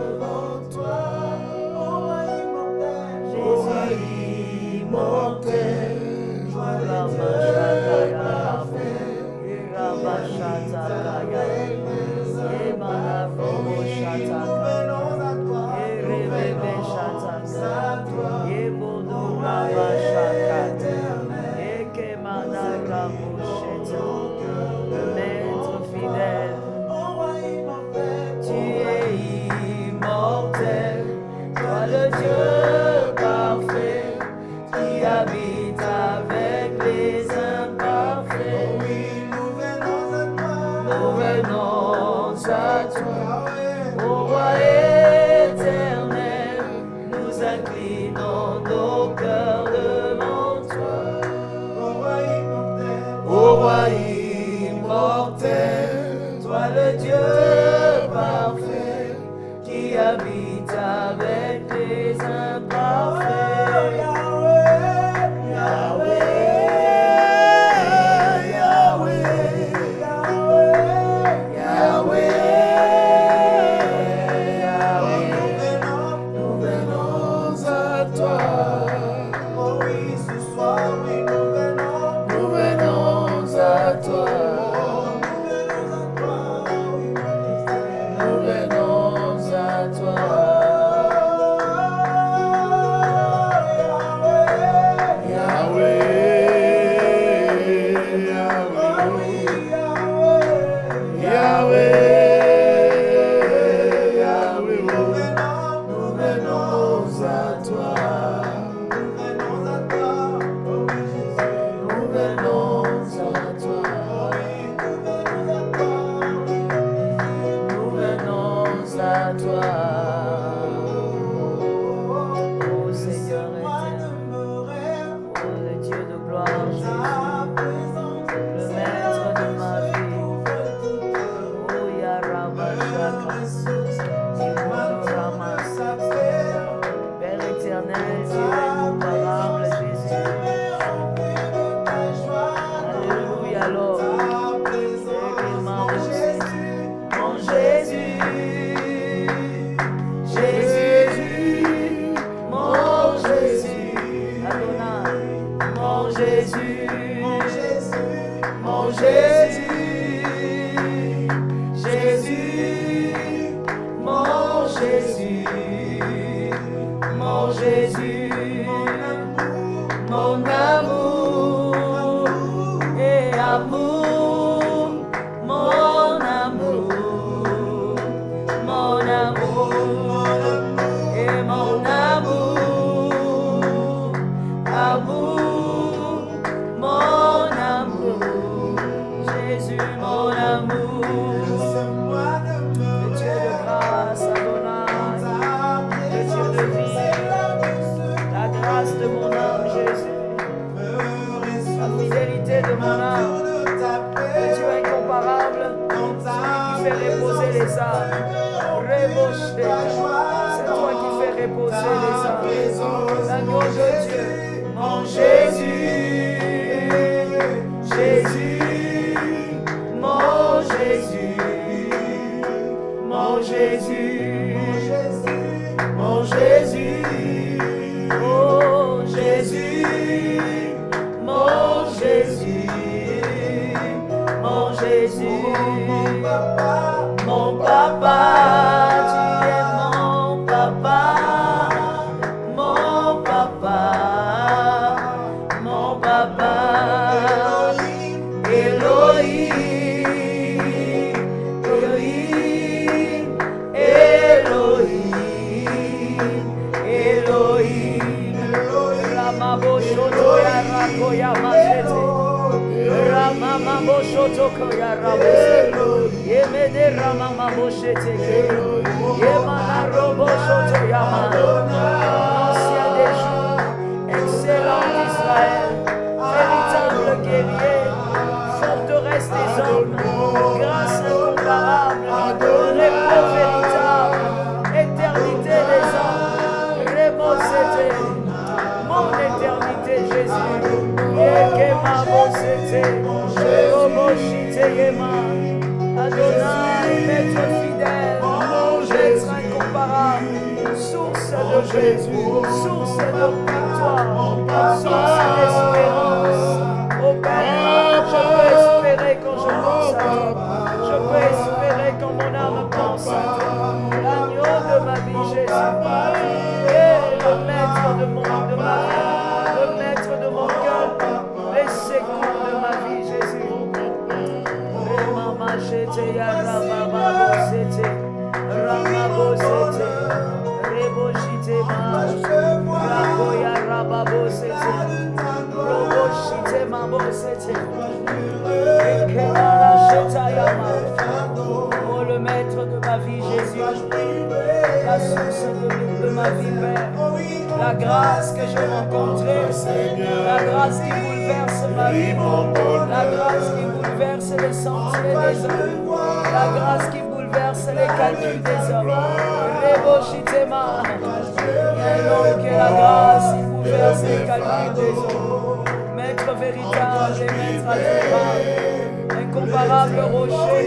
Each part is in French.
devant toi, ô roi immortel, Jésus, immortel, joie d'éternel parfait, Maître fidèle, tu es immortel, toi le Dieu parfait, qui habite avec les imparfaits. Nous venons à toi, ô roi éternel, nous inclinons nos cœurs devant toi. Ô roi immortel, toi le Dieu parfait, qui habite avec les imparfaits. Adonai, maître fidèle, maître incomparable. gloire, source de paix, source de victoire, source d'espérance. Oh Père, je peux espérer quand je pense à toi. Je peux espérer quand mon âme pense à toi. L'agneau de ma vie, Jésus. Et le maître de ma vie, le maître de mon cœur, les secours de ma vie, Jésus. Mama shete ya rababa sete, rababo sete, rebo shite ma, rabo ya rababo sete, robo shite ma bo sete, ekemara sheta ya ma. Oh le maître de ma vie, Jésus, la source de ma vie, Père, la grâce que j'ai rencontrée, la grâce qui bouleverse ma vie, la grâce qui bouleverse les sentiers des hommes, la grâce qui bouleverse les calculs des hommes. Reboshitema, que la grâce qui bouleverse les calculs des hommes. Maître véritable et maître admirable, incomparable rocher,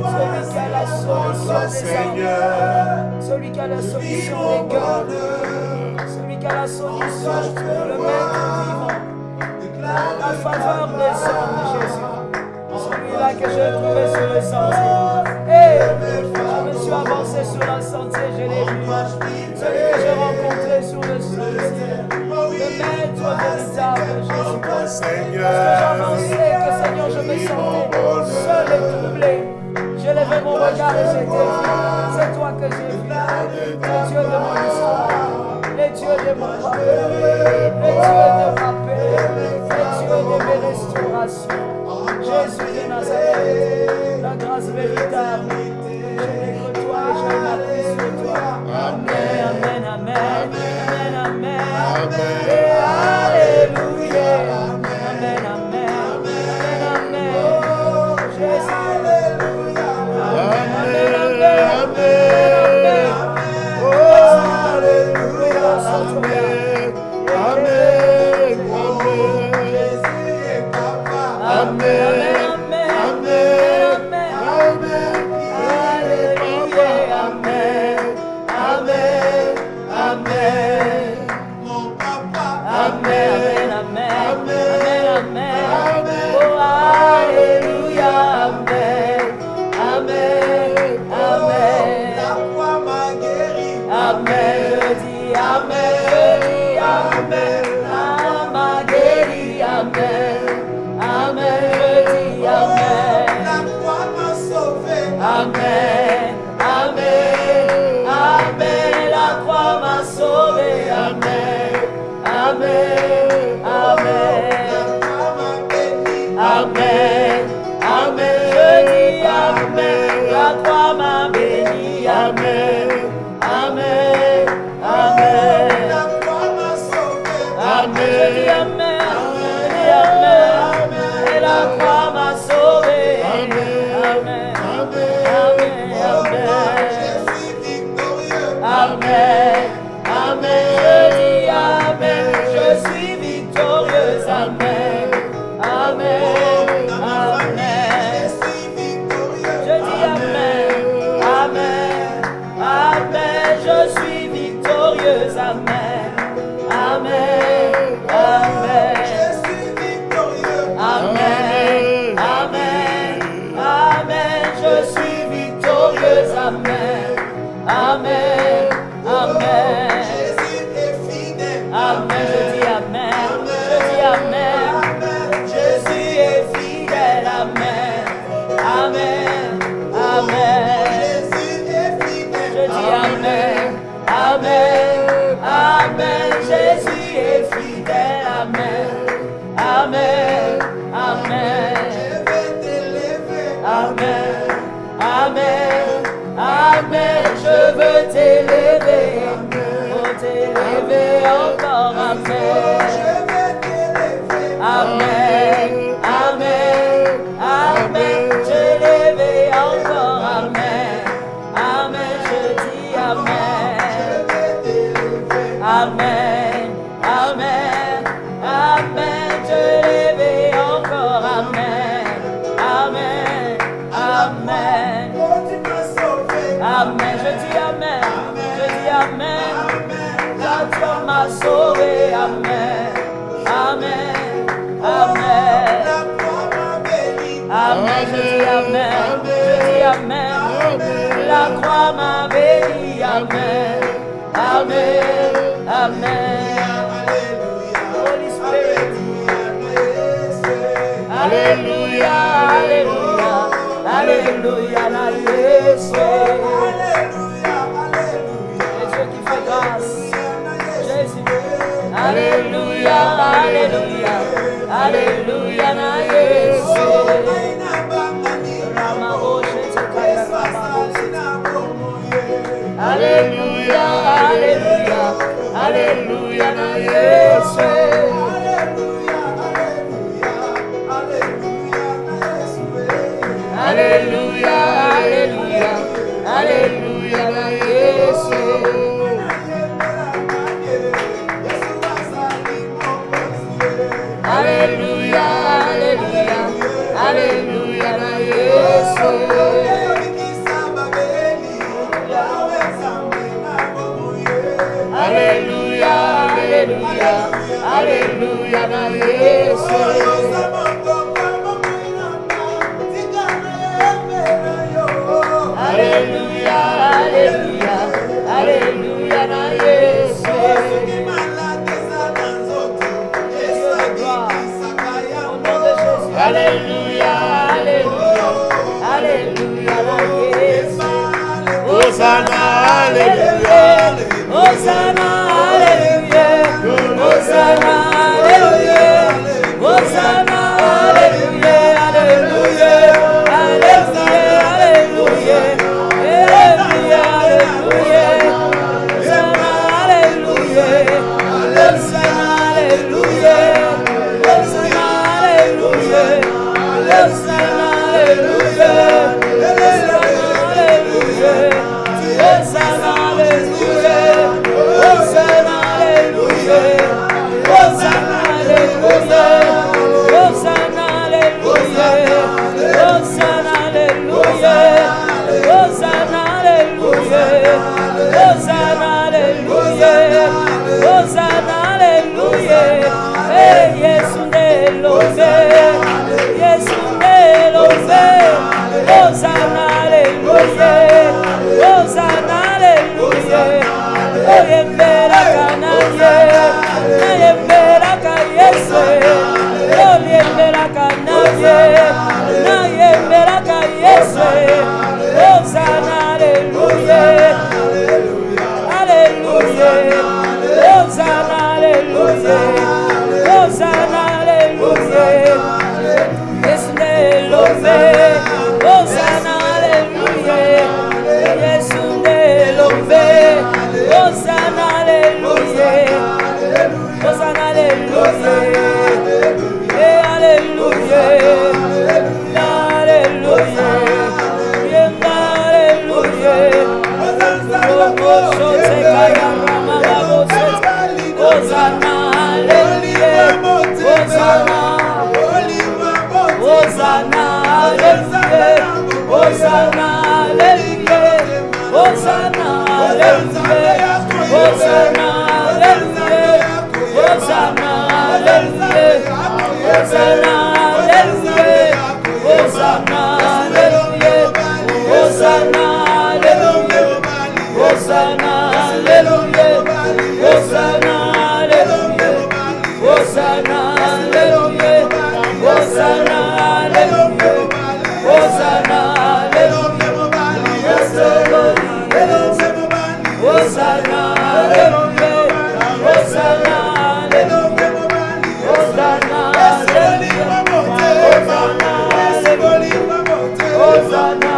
celui qui a la solution des âmes, celui qui a la solution des cœurs, celui qui a la solution, le maître vivant, la faveur des hommes, Jésus, celui-là que j'ai trouvé sur le sentier. Et je me suis avancé sur le sentier, je l'ai vu, celui que j'ai rencontré sur le sentier, le maître véritable, Jésus. Parce que j'avançais, que Seigneur, je me sentais seul et troublé. J'ai levé mon regard et j'ai dit, c'est toi que j'ai vu, le Dieu de mon histoire, le Dieu de mon pardon, le Dieu de ma paix, le Dieu de mes restaurations. Jésus de Nazareth, la grâce véritable, je n'ai que toi et je m'appuie sur toi. Amen, amen, amen, amen, amen, et alléluia, amen, amen, amen, amen, Jésus, alléluia, amen, amen, amen, oh, alléluia, amen, amen, amen, amen. Amen. Car tu m'as sauvé, Amen. Amen. Amen. Amen. Je dis Amen. Je dis Amen. La croix m'a béni, Amen. Amen. Amen. Holy Spirit. Alléluia, Alléluia, Alléluia, na Yesu. C'est Dieu qui fait grâce. Jésus. Alléluia, Alléluia, Alléluia, na Yesu. Alléluia, Alléluia, Alléluia, na Yesu. Alléluia, Alléluia, Alléluia, na Yesu. Alléluia, Alléluia, Alléluia, na Yesu. Alléluia, Alléluia, Alléluia, na Yesu. Alléluia, Alléluia, Alléluia, na Yesu. Alléluia, Alléluia, Alléluia, na Yesu. Hosanna, Alléluia, Hosanna, Alléluia, Hosanna, Alléluia, Hosanna, Alléluia, Alléluia, Alléluia, Alléluia, Alléluia, Hosanna, Alléluia, Hosanna, Alléluia, Hosanna, Alléluia, Hosanna, Alléluia, Hosanna, Alléluia, Hosanna, Alléluia, Hosanna, Alléluia, Hosanna, Alléluia, Hosanna, Alléluia, Hosanna, Alléluia, Hosanna, Alléluia, Hosanna, Alléluia, hey, Yesu ndelove, Yesu ndelove, Hosanna, Alléluia, Hosanna, Alléluia, oyembera kanaye, nayembera kayese, oyembera kanaye, nayembera kayese, Hosanna, Alléluia, Alléluia, Hosanna, Alléluia, Hosanna, Alléluia, Yesu ndelove, Hosanna, Alléluia, Yesu ndelove, Hosanna, Alléluia, Hosanna, Alléluia, Alléluia, Alléluia, Alléluia, Hosanna, Alléluia, Hosanna, Hosanna, Alléluia, Hosanna, Alléluia, Hosanna, Alléluia, Hosanna, Alléluia, Hosanna, Alléluia, Hosanna, Alléluia, Hosanna, Alléluia, Hosanna, Alléluia, Hosanna, Alléluia, Hosanna,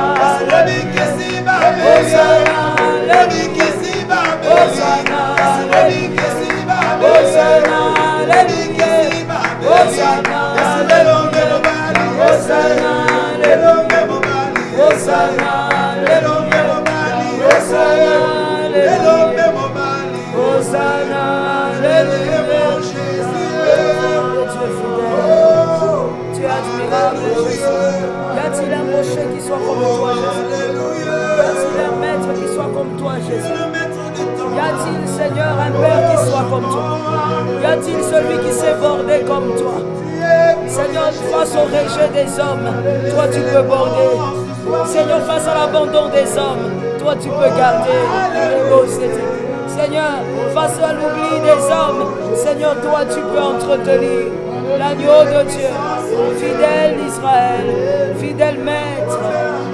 Alléluia, Hosanna, Alléluia, Hosanna, Alléluia, Hosanna, Alléluia, Hosanna, Alléluia, Hosanna, Alléluia, Hosanna, Alléluia, Hosanna, Tu es admirable, Jésus. Y a-t-il un rocher qui soit comme toi, Jésus? Y a-t-il un maître qui soit comme toi, Jésus? Y a-t-il, Seigneur, un Père qui soit comme toi? Y a-t-il celui qui s'est bordé comme toi? Seigneur, face au rejet des hommes, toi tu peux border. Seigneur, face à l'abandon des hommes, toi tu peux garder. Seigneur, face à l'oubli des hommes, Seigneur, toi tu peux entretenir l'agneau de Dieu, fidèle Israël, fidèle maître,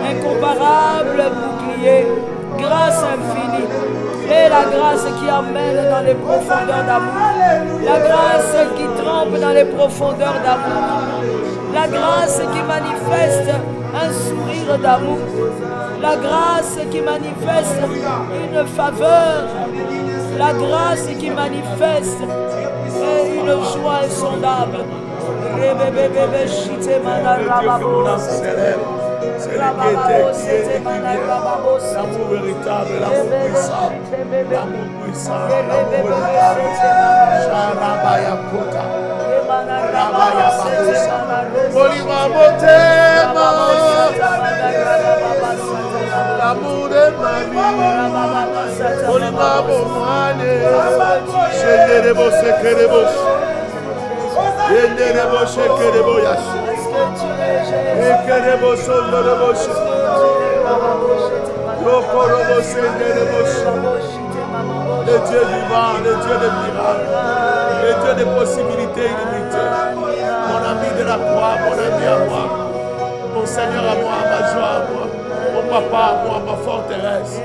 incomparable bouclier, grâce infinie. Et la grâce qui amène dans les profondeurs d'amour, la grâce qui trempe dans les profondeurs d'amour, la grâce qui manifeste un sourire d'amour, la grâce qui manifeste une faveur, la grâce qui manifeste une joie insondable. C'est l'amour véritable, l'amour puissant, l'amour puissant, l'amour véritable. Sharabaya Kota, Rabaya Babusa, Bolima Motema, l'amour de ma vie, Bolima Bomane, Shenderebo Sekerebo, Yenderebo Shekerebo Yashi. Ekerebo sondorebo Yokorobo senderebo. Le Dieu vivant, le Dieu des miracles, le Dieu des possibilités illimitées. Mon ami de la croix, mon ami à moi, mon Seigneur à moi, ma joie à moi, mon papa à moi, ma forteresse,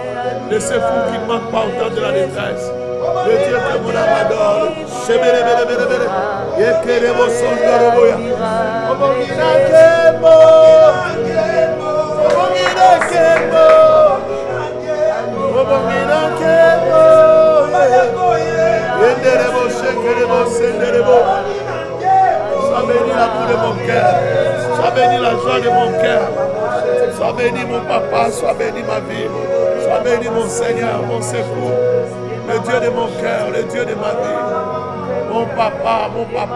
le secours qui ne manque pas au temps de la détresse. Le Dieu que mon âme adore. Ekerebo sondorebo ya. Obongina kemo, obongina kemo, obongina kemo. Yenderebo shekerebo senderebo. Sois béni l'amour de mon cœur, sois béni la joie de mon cœur, sois béni mon papa, sois béni ma vie, sois béni mon Seigneur, mon secours, le Dieu de mon cœur, le Dieu de ma vie, mon papa, ma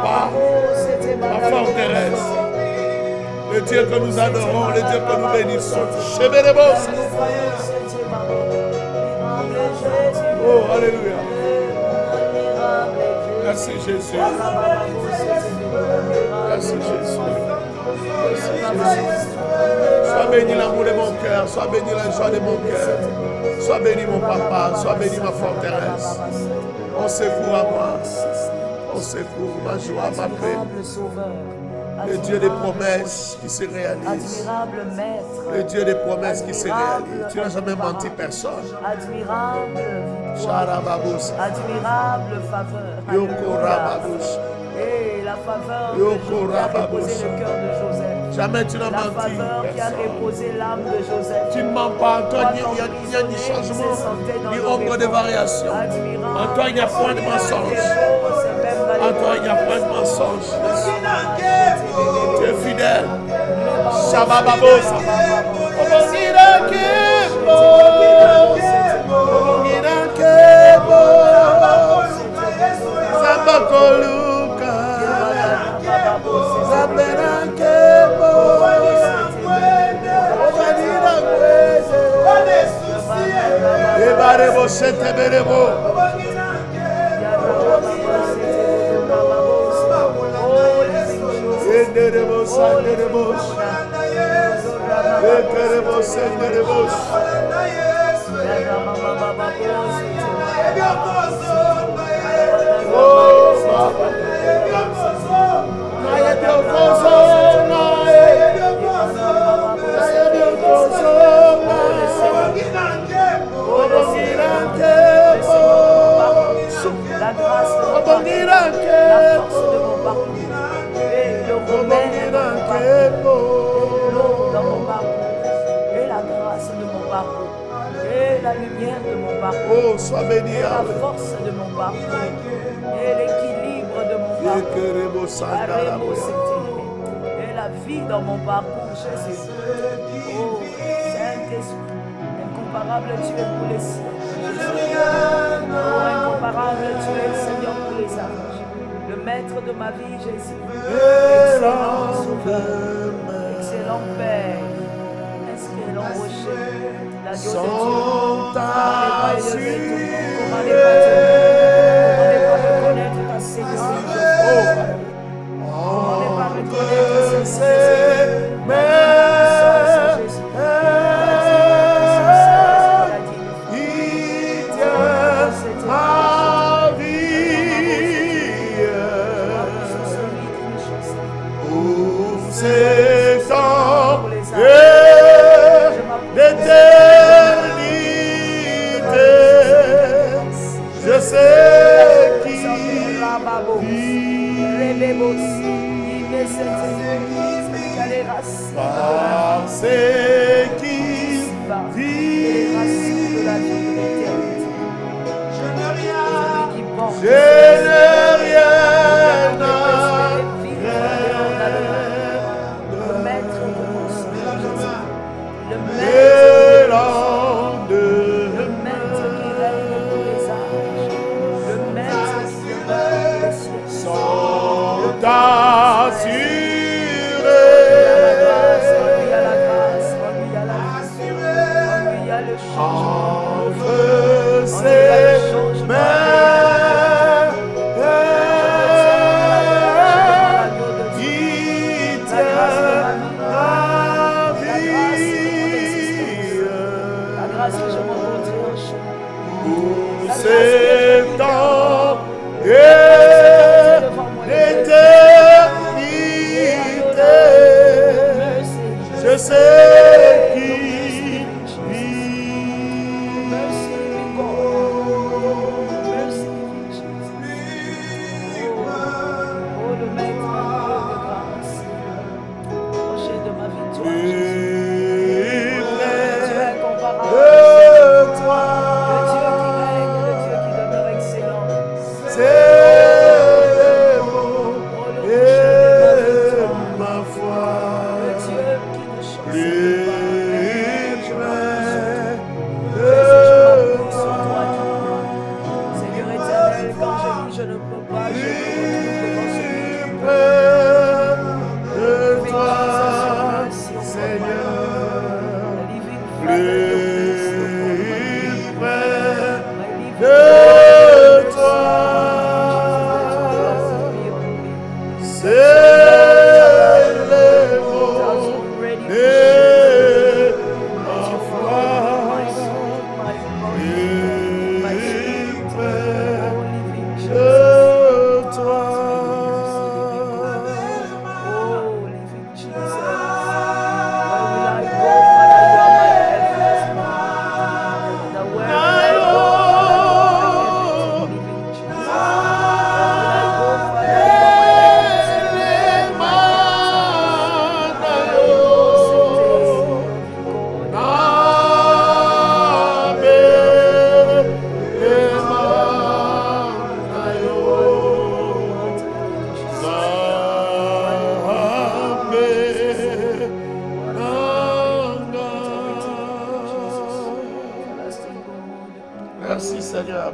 forteresse. Le Dieu que nous adorons, le Dieu que nous bénissons. Oh, alléluia. Merci Jésus. Merci Jésus. Merci Jésus. Sois béni l'amour de mon cœur, sois béni la joie de mon cœur. Sois béni mon papa, sois béni ma forteresse. Mon secours à moi. Mon secours, ma joie, ma paix. Le Dieu des promesses qui se réalise. Le Dieu des promesses qui se réalise. Tu n'as jamais menti personne. Admirable Charababoussa. admirable faveur. Yoko Rababoussa. Et la faveur Yoko qui a reposé Rababoussa. le cœur de Joseph. Jamais tu n'as La menti faveur qui a personne. reposé l'âme de Joseph. Tu ne mens pas. En toi, il n'y a ni changement, ni ombre de variation. En toi, il n'y a point de mensonge. En toi, il n'y a point de mensonge. Tu es fidèle. Shabababosa. Obongina kebo. Obongina kebo. Zabakoluka. Zabena kebo. Obongina kweze. Ebarebo seteberebo. Senderebo, senderebo, ekerebo, senderebo. Oh, Baba. Naye biokozo, naye. Naye biokozo, naye. Obongina kebo. La grâce de mon Obongina la kebo. force de mon parcours. Et le remède Obongina de mon parcours. kebo. L'eau dans mon parcours. Et la grâce de mon parcours. Et la lumière de mon parcours. Oh, sois béni, Et la Amen. force de mon parcours. Et l'équilibre de mon parcours. Ekerebo, sandalaboya. Et la vie dans mon parcours, Jésus. Oh, Saint-Esprit, incomparable tu es pour les cieux. Oh, incomparable tu es le Seigneur pour les anges. Le maître de ma vie, Jésus. Excellent Sauveur, excellent Père, excellent Rocher, l'agneau de Dieu. Comment n'est pas élevé ton nom, comment n'est pas Parce qu'il vit, je n'ai rien à le maître de mon salut, le maître qui règne pour les âges, le maître qui demeure les cieux. sont entre ses mains, qui tient la vie. La grâce que je rencontre en chemin. Pour ces temps et l'éternité, je sais qui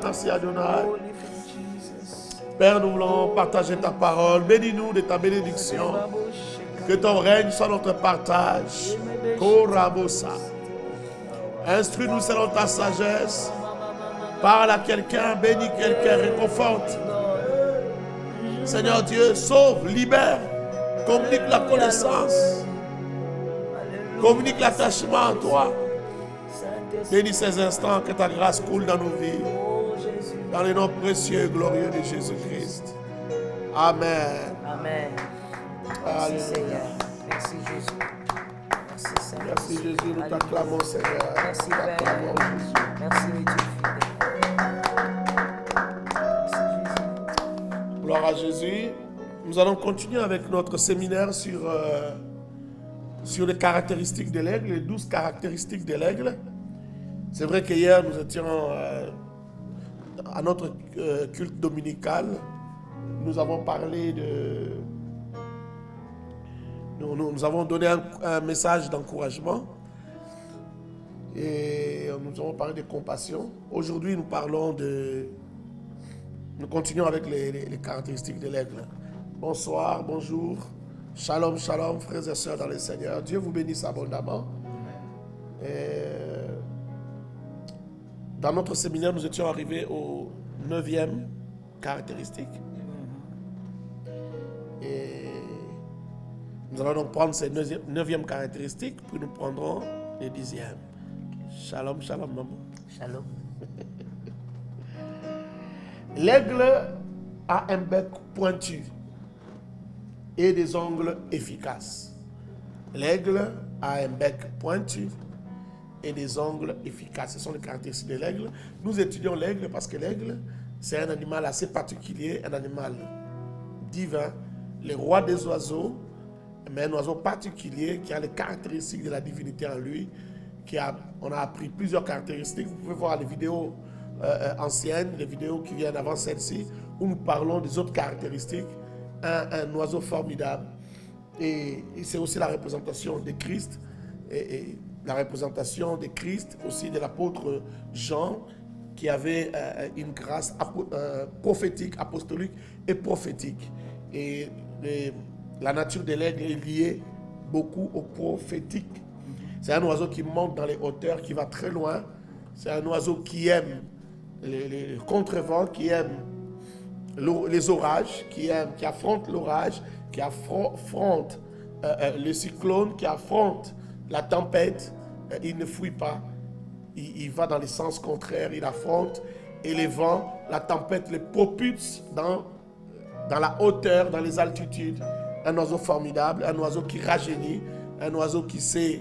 Merci Adonai. Père, nous voulons partager ta parole. Bénis-nous de ta bénédiction. Que ton règne soit notre partage. Korabosa. Instruis-nous selon ta sagesse. Parle à quelqu'un, bénis quelqu'un, réconforte. Seigneur Dieu, sauve, libère, communique la connaissance, communique l'attachement à toi. Bénis ces instants, que ta grâce coule dans nos vies. Dans le nom précieux et glorieux de Jésus-Christ. Amen. Amen. Merci Seigneur. Merci Jésus. Merci Seigneur. Merci Jésus, nous t'acclamons Seigneur. Merci Père. Merci Dieu fidèle. Merci Jésus. Gloire à Jésus. Nous allons continuer avec notre séminaire sur les caractéristiques de l'aigle, les 12 caractéristiques de l'aigle. C'est vrai qu'hier nous étions à notre culte dominical. Nous avons parlé de... Nous avons donné un message d'encouragement et nous avons parlé de compassion. Aujourd'hui, nous continuons avec les caractéristiques de l'aigle. Bonsoir, bonjour, shalom, shalom, frères et sœurs dans le Seigneur. Dieu vous bénisse abondamment. Dans notre séminaire, nous étions arrivés au 9e caractéristique. Et nous allons donc prendre ces 9e caractéristiques, puis nous prendrons les 10e. Shalom, shalom, maman. Shalom. L'aigle a un bec pointu et des ongles efficaces. L'aigle a un bec pointu et des ongles efficaces. Ce sont les caractéristiques de l'aigle. Nous étudions l'aigle parce que l'aigle, c'est un animal assez particulier, un animal divin, le roi des oiseaux, mais un oiseau particulier qui a les caractéristiques de la divinité en lui. On a appris plusieurs caractéristiques. Vous pouvez voir les vidéos anciennes, les vidéos qui viennent avant celle-ci, où nous parlons des autres caractéristiques. Un oiseau formidable. Et c'est aussi la représentation de Christ. Et la représentation de Christ, aussi de l'apôtre Jean, qui avait une grâce prophétique, apostolique et prophétique. Et la nature de l'aigle est liée beaucoup au prophétique. C'est un oiseau qui monte dans les hauteurs, qui va très loin. C'est un oiseau qui aime les contrevents, qui aime les orages, qui affronte l'orage, qui affronte le cyclone, qui affronte la tempête. Il ne fuit pas. Il va dans les sens contraires, il affronte. Et les vents, la tempête les propulse dans la hauteur, dans les altitudes. Un oiseau formidable, un oiseau qui rajeunit, un oiseau qui sait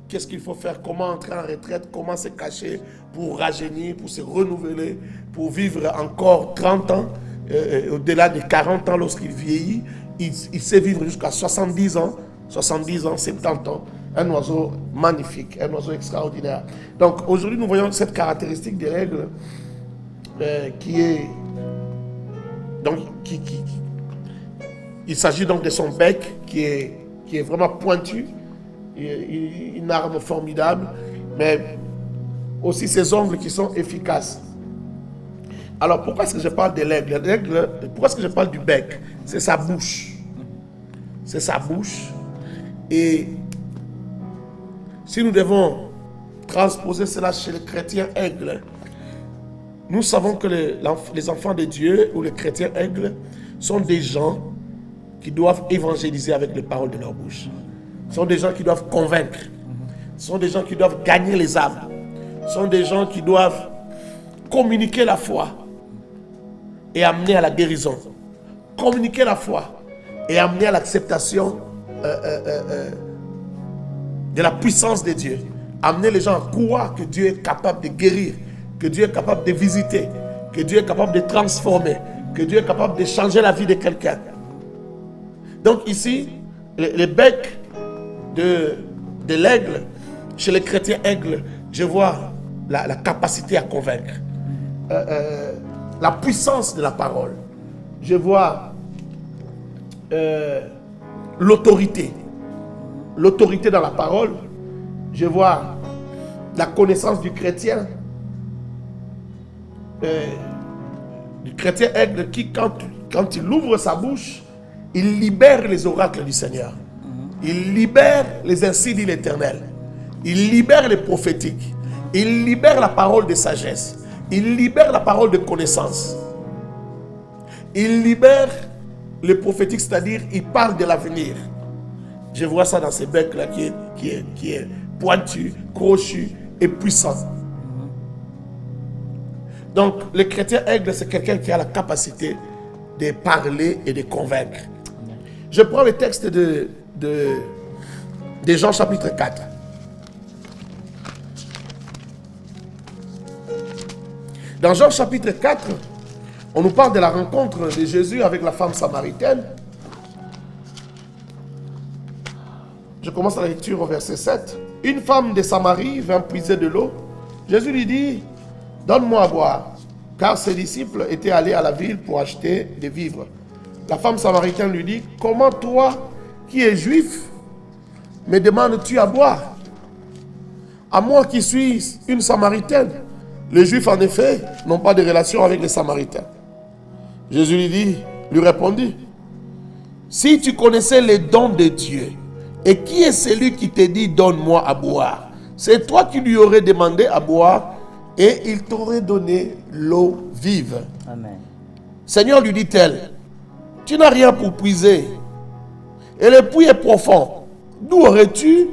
qu'est-ce qu'il faut faire, comment entrer en retraite, comment se cacher pour rajeunir, pour se renouveler, pour vivre encore 30 ans, au-delà de 40 ans lorsqu'il vieillit. Il sait vivre jusqu'à 70 ans, 70 ans. Un oiseau magnifique, un oiseau extraordinaire. Donc aujourd'hui, nous voyons cette caractéristique des règles qui est... Donc, il s'agit donc de son bec qui est vraiment pointu, une arme formidable, mais aussi ses ongles qui sont efficaces. Alors pourquoi est-ce que je parle de l'aigle? Pourquoi est-ce que je parle du bec? C'est sa bouche. C'est sa bouche. Et si nous devons transposer cela chez les chrétiens aigles, nous savons que les enfants de Dieu ou les chrétiens aigles sont des gens qui doivent évangéliser avec les paroles de leur bouche. Ce sont des gens qui doivent convaincre. Ce sont des gens qui doivent gagner les âmes. Ce sont des gens qui doivent communiquer la foi et amener à la guérison. Communiquer la foi et amener à l'acceptation de la puissance de Dieu. Amener les gens à croire que Dieu est capable de guérir, que Dieu est capable de visiter, que Dieu est capable de transformer, que Dieu est capable de changer la vie de quelqu'un. Donc ici, le bec de l'aigle, chez les chrétiens aigles, je vois la capacité à convaincre, la puissance de la parole. Je vois l'autorité dans la parole. Je vois la connaissance du chrétien aigle qui, quand il ouvre sa bouche, il libère les oracles du Seigneur. Il libère les ainsi dit l'Éternel. Il libère les prophétiques. Il libère la parole de sagesse. Il libère la parole de connaissance. Il libère les prophétiques, c'est-à-dire il parle de l'avenir. Je vois ça dans ces becs-là qui est pointu, crochu et puissant. Donc, le chrétien aigle, c'est quelqu'un qui a la capacité de parler et de convaincre. Je prends le texte de Jean chapitre 4. Dans Jean chapitre 4, on nous parle de la rencontre de Jésus avec la femme samaritaine. Je commence la lecture au verset 7. Une femme de Samarie vint puiser de l'eau. Jésus lui dit, donne-moi à boire, car ses disciples étaient allés à la ville pour acheter des vivres. La femme samaritaine lui dit, comment toi, qui es juif, me demandes-tu à boire? À moi qui suis une samaritaine. Les juifs, en effet, n'ont pas de relation avec les samaritains. Jésus lui répondit, si tu connaissais les dons de Dieu, et qui est celui qui te dit, donne-moi à boire? C'est toi qui lui aurais demandé à boire, et il t'aurait donné l'eau vive. Amen. Seigneur, lui dit-elle, tu n'as rien pour puiser, et le puits est profond. D'où aurais-tu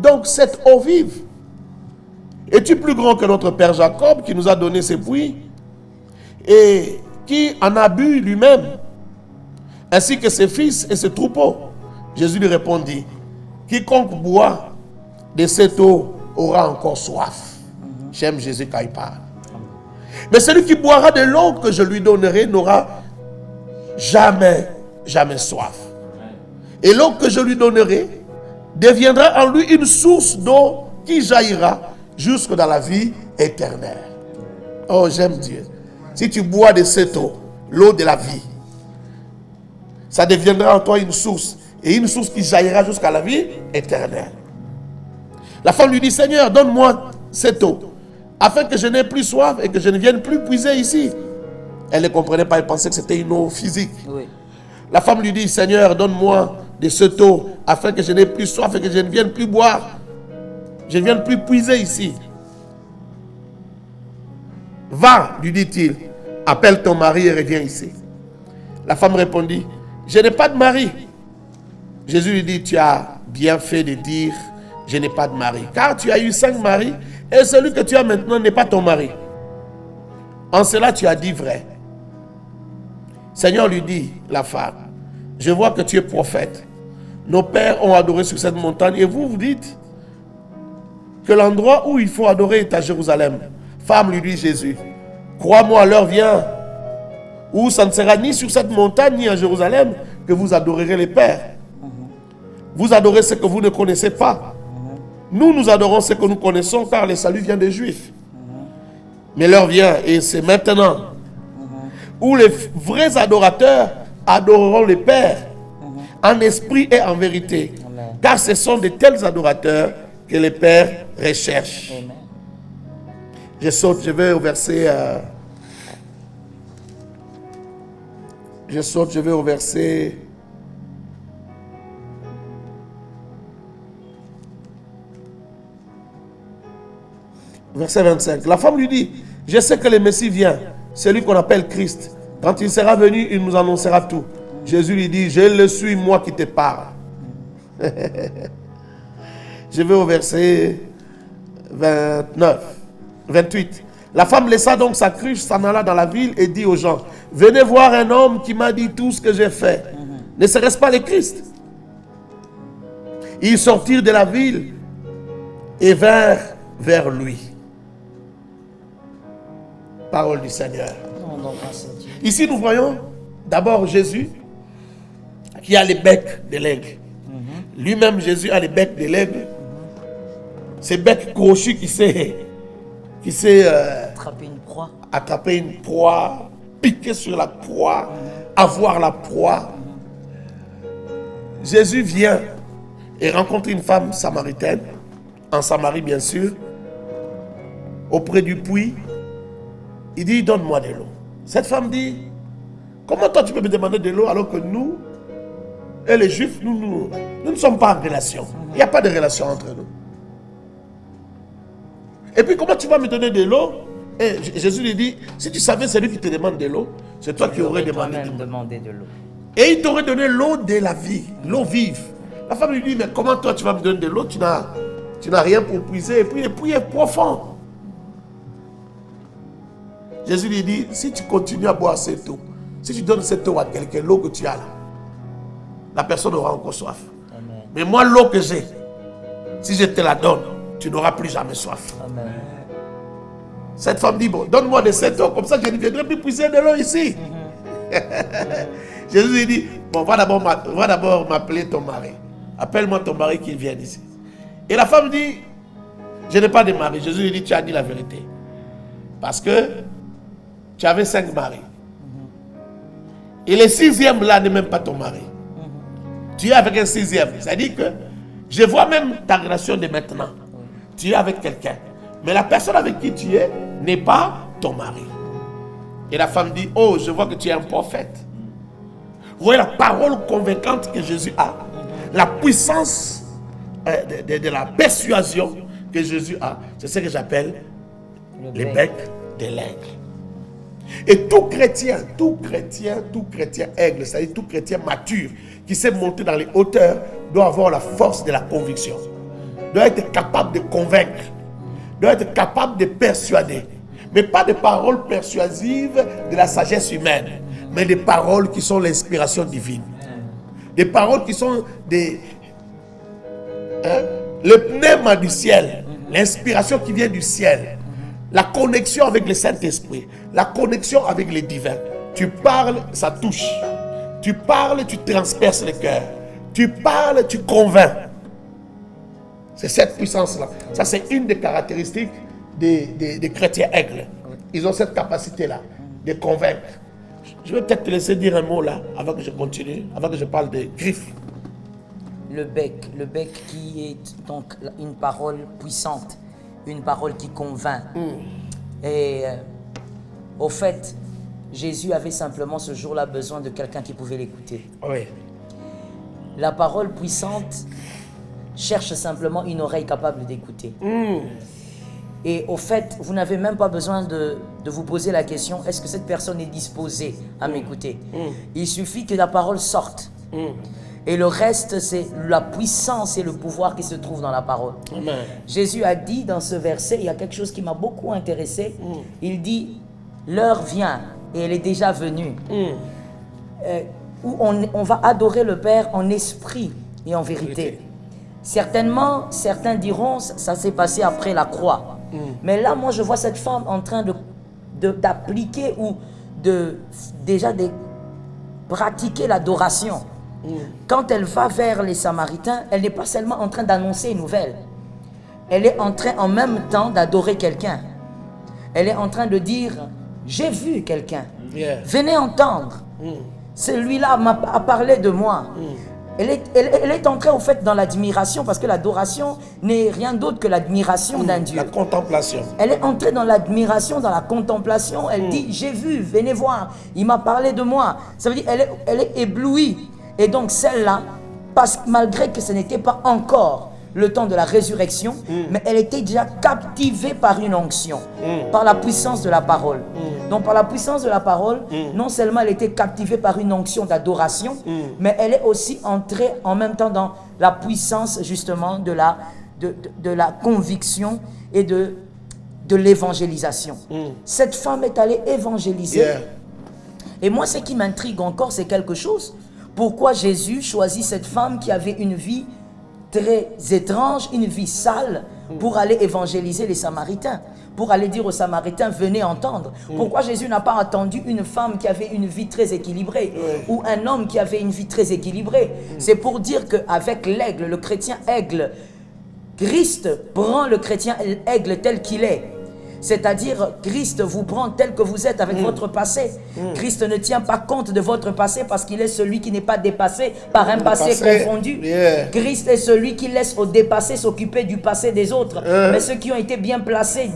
donc cette eau vive? Es-tu plus grand que notre père Jacob qui nous a donné ce puits et qui en a bu lui-même, ainsi que ses fils et ses troupeaux? Jésus lui répondit, quiconque boit de cette eau aura encore soif. J'aime Jésus quand il parle. Mais celui qui boira de l'eau que je lui donnerai n'aura jamais, jamais soif. Et l'eau que je lui donnerai deviendra en lui une source d'eau qui jaillira jusque dans la vie éternelle. Oh, j'aime Dieu. Si tu bois de cette eau, l'eau de la vie, ça deviendra en toi une source, et une source qui jaillira jusqu'à la vie éternelle. La femme lui dit, Seigneur, donne-moi cette eau, afin que je n'ai plus soif et que je ne vienne plus puiser ici. Elle ne comprenait pas, elle pensait que c'était une eau physique. Oui. La femme lui dit, Seigneur, donne-moi de cette eau, afin que je n'ai plus soif et que je ne vienne plus boire. Je ne vienne plus puiser ici. Va, lui dit-il, appelle ton mari et reviens ici. La femme répondit, je n'ai pas de mari. Jésus lui dit, tu as bien fait de dire, je n'ai pas de mari. Car tu as eu 5 maris, et celui que tu as maintenant n'est pas ton mari. En cela, tu as dit vrai. Seigneur lui dit, la femme, je vois que tu es prophète. Nos pères ont adoré sur cette montagne, et vous, vous dites que l'endroit où il faut adorer est à Jérusalem. Femme, lui dit Jésus, crois-moi, l'heure vient où ça ne sera ni sur cette montagne ni à Jérusalem que vous adorerez les pères. Vous adorez ce que vous ne connaissez pas. Nous adorons ce que nous connaissons, car le salut vient des Juifs. Mais l'heure vient, et c'est maintenant, où les vrais adorateurs adoreront les pères en esprit et en vérité. Car ce sont de tels adorateurs que les pères recherchent. Je saute, je vais au verset... je vais au verset... Verset 25. La femme lui dit, je sais que le Messie vient, celui qu'on appelle Christ. Quand il sera venu, il nous annoncera tout. Jésus lui dit, je le suis, moi qui te parle. Je vais au verset 28. La femme laissa donc sa cruche, s'en alla dans la ville et dit aux gens, venez voir un homme qui m'a dit tout ce que j'ai fait. Ne serait-ce pas le Christ? Ils sortirent de la ville et vinrent vers lui. Parole du Seigneur. Ici, nous voyons d'abord Jésus qui a les becs de l'aigle. Lui-même, Jésus a les becs de l'aigle. Ces becs crochus qui sait attraper une proie, piquer sur la proie, avoir la proie. Jésus vient et rencontre une femme samaritaine, en Samarie bien sûr, auprès du puits. Il dit, donne-moi de l'eau. Cette femme dit, comment toi tu peux me demander de l'eau alors que nous, et les Juifs, nous ne sommes pas en relation. Il n'y a pas de relation entre nous. Et puis comment tu vas me donner de l'eau? Et Jésus lui dit, si tu savais celui qui te demande de l'eau, c'est toi qui aurais demandé de l'eau. Et il t'aurait donné l'eau de la vie, l'eau vive. La femme lui dit, mais comment toi tu vas me donner de l'eau? Tu n'as rien pour puiser. Et puis le puits est profond. Jésus lui dit, si tu continues à boire cette eau, si tu donnes cette eau à quelqu'un, l'eau que tu as là, la personne aura encore soif. Amen. Mais moi, l'eau que j'ai, si je te la donne, tu n'auras plus jamais soif. Amen. Cette femme dit, bon, donne-moi de cette eau, comme ça je ne viendrai plus puiser de l'eau ici. Jésus lui dit, bon, va d'abord m'appeler ton mari. Appelle-moi ton mari qui vienne ici. Et la femme dit, je n'ai pas de mari. Jésus lui dit, tu as dit la vérité. Parce que tu avais 5 maris. Et le 6e là n'est même pas ton mari. Tu es avec un 6e. C'est-à-dire que je vois même ta relation de maintenant. Tu es avec quelqu'un. Mais la personne avec qui tu es n'est pas ton mari. Et la femme dit, oh, je vois que tu es un prophète. Vous voyez la parole convaincante que Jésus a. La puissance de la persuasion que Jésus a. C'est ce que j'appelle les becs de l'aigle. Et tout chrétien aigle, c'est-à-dire tout chrétien mature qui sait monter dans les hauteurs, doit avoir la force de la conviction, doit être capable de convaincre, doit être capable de persuader, mais pas des paroles persuasives de la sagesse humaine, mais des paroles qui sont l'inspiration divine, des paroles qui sont le pneuma du ciel, l'inspiration qui vient du ciel. La connexion avec le Saint-Esprit, la connexion avec les divins. Tu parles, ça touche. Tu parles, tu transperces le cœur. Tu parles, tu convaincs. C'est cette puissance-là. Ça, c'est une des caractéristiques des chrétiens aigles. Ils ont cette capacité-là de convaincre. Je vais peut-être te laisser dire un mot là, avant que je continue, avant que je parle des griffes. Le bec qui est donc une parole puissante, une parole qui convainc. Et au fait, Jésus avait simplement ce jour-là besoin de quelqu'un qui pouvait l'écouter. Oui. La parole puissante cherche simplement une oreille capable d'écouter. Et au fait, vous n'avez même pas besoin de vous poser la question, est-ce que cette personne est disposée à m'écouter? Il suffit que la parole sorte. Et le reste, c'est la puissance et le pouvoir qui se trouve dans la parole. Amen. Jésus a dit dans ce verset, il y a quelque chose qui m'a beaucoup intéressé. Il dit, l'heure vient et elle est déjà venue. Où on va adorer le Père en esprit et en vérité. Certainement, certains diront, ça s'est passé après la croix. Mais là, moi, je vois cette femme en train d'appliquer ou déjà de pratiquer l'adoration. Quand elle va vers les Samaritains, elle n'est pas seulement en train d'annoncer une nouvelle. Elle est en train en même temps d'adorer quelqu'un. Elle est en train de dire, j'ai vu quelqu'un. Venez entendre. Celui-là a parlé de moi. Elle est entrée au fait dans l'admiration, parce que l'adoration n'est rien d'autre que l'admiration d'un Dieu. La contemplation. Elle est entrée dans l'admiration, dans la contemplation. Elle dit, j'ai vu, venez voir, il m'a parlé de moi. Ça veut dire, elle est éblouie. Et donc celle-là, malgré que ce n'était pas encore le temps de la résurrection, mais elle était déjà captivée par une onction, par la puissance de la parole. Donc par la puissance de la parole, non seulement elle était captivée par une onction d'adoration, mais elle est aussi entrée en même temps dans la puissance justement de la conviction et de l'évangélisation. Cette femme est allée évangéliser. Et moi, ce qui m'intrigue encore, c'est quelque chose. Pourquoi Jésus choisit cette femme qui avait une vie très étrange, une vie sale, pour aller évangéliser les Samaritains, pour aller dire aux Samaritains, venez entendre. Pourquoi Jésus n'a pas attendu une femme qui avait une vie très équilibrée, ou un homme qui avait une vie très équilibrée? C'est pour dire qu'avec l'aigle, le chrétien aigle, Christ prend le chrétien aigle tel qu'il est. C'est-à-dire, Christ vous prend tel que vous êtes avec votre passé. Christ ne tient pas compte de votre passé parce qu'il est celui qui n'est pas dépassé par un passé confondu. Christ est celui qui laisse au dépassé s'occuper du passé des autres. Mais ceux qui ont été bien placés,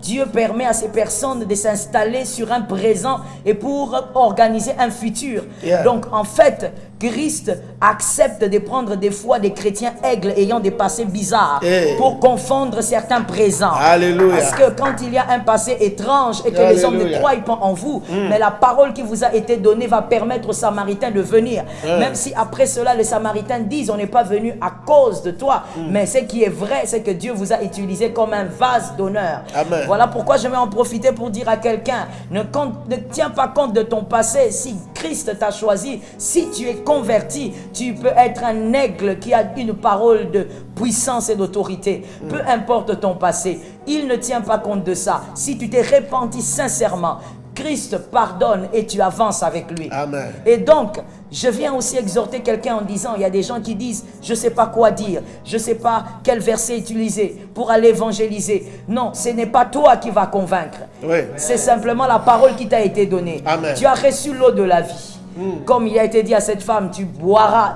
Dieu permet à ces personnes de s'installer sur un présent et pour organiser un futur. Donc, en fait, Christ accepte de prendre des fois des chrétiens aigles ayant des passés bizarres pour confondre certains présents. Alléluia. Parce que quand il y a un passé étrange et que les hommes ne croient pas en vous, mais la parole qui vous a été donnée va permettre aux Samaritains de venir. Même si après cela, les Samaritains disent, on n'est pas venu à cause de toi. Mais ce qui est vrai, c'est que Dieu vous a utilisé comme un vase d'honneur. Voilà pourquoi je vais en profiter pour dire à quelqu'un, ne tiens pas compte de ton passé. Si Christ t'a choisi, si tu es converti, tu peux être un aigle qui a une parole de puissance et d'autorité. Peu importe ton passé, il ne tient pas compte de ça. Si tu t'es repenti sincèrement, Christ pardonne et tu avances avec lui. Amen. Et donc, je viens aussi exhorter quelqu'un en disant, il y a des gens qui disent, je ne sais pas quoi dire, je ne sais pas quel verset utiliser pour aller évangéliser. Non, ce n'est pas toi qui vas convaincre. C'est simplement la parole qui t'a été donnée. Amen. Tu as reçu l'eau de la vie. Comme il a été dit à cette femme, tu boiras,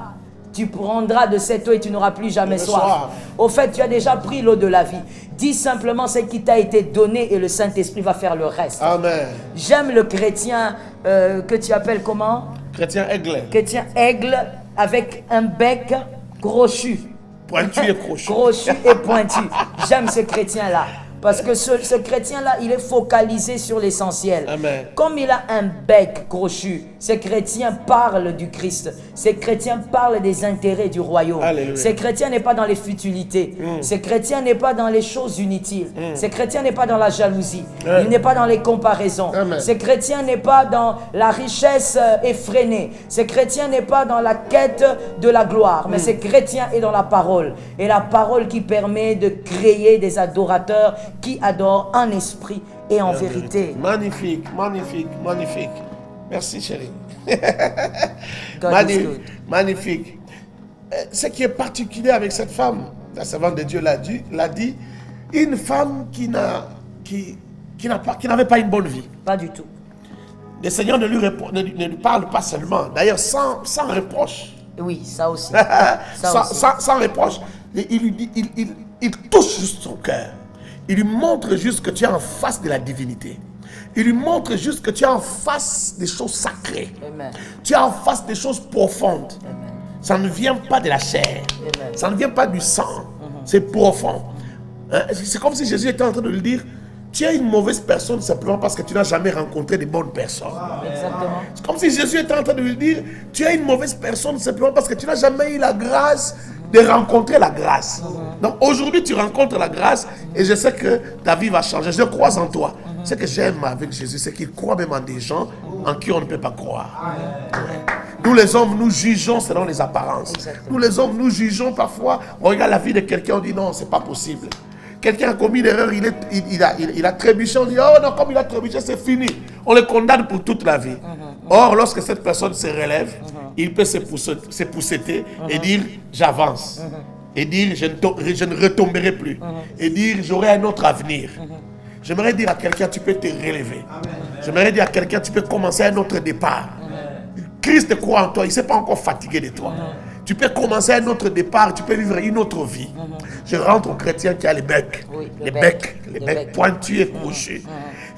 tu prendras de cette eau et tu n'auras plus jamais soif. Au fait, tu as déjà pris l'eau de la vie. Dis simplement ce qui t'a été donné et le Saint-Esprit va faire le reste. Amen. J'aime le chrétien que tu appelles comment? Chrétien aigle. Chrétien aigle avec un bec crochu. Pointu et crochu. Crochu et pointu. J'aime ce chrétien-là. Parce que ce chrétien-là, il est focalisé sur l'essentiel. Comme il a un bec crochu, ce chrétien parle du Christ. Ce chrétien parle des intérêts du royaume. Alléluia. Ce chrétien n'est pas dans les futilités. Ce chrétien n'est pas dans les choses inutiles. Ce chrétien n'est pas dans la jalousie. Il n'est pas dans les comparaisons. Ce chrétien n'est pas dans la richesse effrénée. Ce chrétien n'est pas dans la quête de la gloire. Mais ce chrétien est dans la parole. Et la parole qui permet de créer des adorateurs qui adore en esprit et en vérité. Magnifique, magnifique, magnifique. Merci chérie. God is good. Magnifique. Ce qui est particulier avec cette femme, la servante de Dieu l'a dit, une femme qui n'avait pas une bonne vie. Pas du tout. Le Seigneur ne lui parle pas seulement, d'ailleurs sans reproche. Oui, ça aussi. Sans reproche. Il touche juste son cœur. Il lui montre juste que tu es en face de la divinité. Il lui montre juste que tu es en face des choses sacrées. Amen. Tu es en face des choses profondes. Amen. Ça ne vient pas de la chair. Amen. Ça ne vient pas du sang. C'est profond. Hein? C'est comme si Jésus était en train de lui dire, tu es une mauvaise personne simplement parce que tu n'as jamais rencontré de bonnes personnes. Exactement. C'est comme si Jésus était en train de lui dire, tu es une mauvaise personne simplement parce que tu n'as jamais eu la grâce de rencontrer la grâce. Donc aujourd'hui tu rencontres la grâce et je sais que ta vie va changer. Je crois en toi. Ce que j'aime avec Jésus, c'est qu'il croit même en des gens en qui on ne peut pas croire. Nous les hommes, nous jugeons selon les apparences. Nous les hommes, nous jugeons parfois. On regarde la vie de quelqu'un, on dit non, c'est pas possible. Quelqu'un a commis une erreur, il a trébuché, on dit oh non, comme il a trébuché, c'est fini. On le condamne pour toute la vie. Or, lorsque cette personne se relève, il peut se pousseter et dire j'avance. Et dire je ne retomberai plus. Et dire j'aurai un autre avenir. J'aimerais dire à quelqu'un tu peux te relever. J'aimerais dire à quelqu'un tu peux commencer un autre départ. Christ croit en toi, il ne s'est pas encore fatigué de toi. Tu peux commencer un autre départ, tu peux vivre une autre vie. Je rentre au chrétien qui a les becs. Oui, les becs pointus et crochus.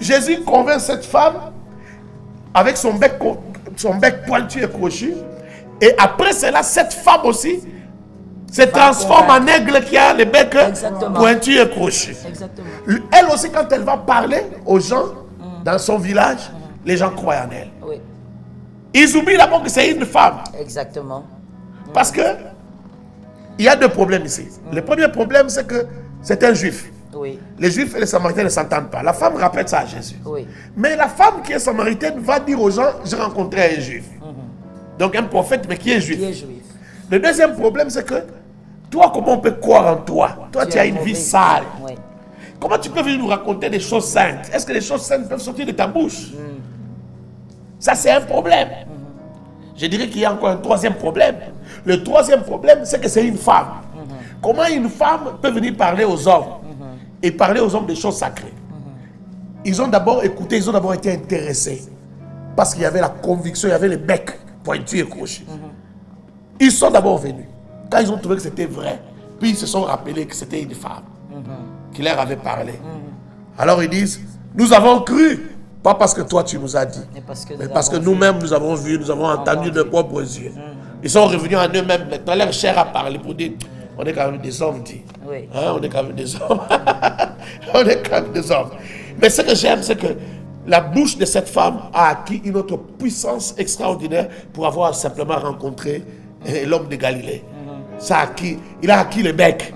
Jésus convainc cette femme avec son bec pointu et crochu. Et après cela, cette femme aussi se transforme en aigle qui a les becs pointus et crochus. Exactement. Elle aussi, quand elle va parler aux gens dans son village, les gens croient en elle. Oui. Ils oublient d'abord que c'est une femme. Exactement. Parce que il y a deux problèmes ici. Le premier problème, c'est que c'est un juif. Oui. Les juifs et les samaritains ne s'entendent pas. La femme rappelle ça à Jésus. Oui. Mais la femme qui est samaritaine va dire aux gens, j'ai rencontré un juif. Donc un prophète, mais qui est juif. Qui est juif. Le deuxième problème, c'est que toi, comment on peut croire en toi? Toi, tu as une vie sale. Oui. Comment tu peux venir nous raconter des choses saintes? Est-ce que les choses saintes peuvent sortir de ta bouche? Ça, c'est un problème. Je dirais qu'il y a encore un troisième problème. Le troisième problème, c'est que c'est une femme. Comment une femme peut venir parler aux hommes et parler aux hommes des choses sacrées? Ils ont d'abord écouté, ils ont d'abord été intéressés. Parce qu'il y avait la conviction, il y avait les becs pointus et crochus. Ils sont d'abord venus. Quand ils ont trouvé que c'était vrai, puis ils se sont rappelés que c'était une femme qui leur avait parlé. Alors ils disent, nous avons cru. Pas parce que toi tu nous as dit, mais parce que nous-mêmes nous avons vu, nous avons entendu de nos propres yeux. Ils sont revenus en eux-mêmes, dans leur chair à parler pour dire, on est quand même des hommes, dit. Oui. Hein, on est quand même des hommes. On est quand même des hommes. Mais ce que j'aime, c'est que la bouche de cette femme a acquis une autre puissance extraordinaire pour avoir simplement rencontré l'homme de Galilée. Ça a acquis, il a acquis le bec.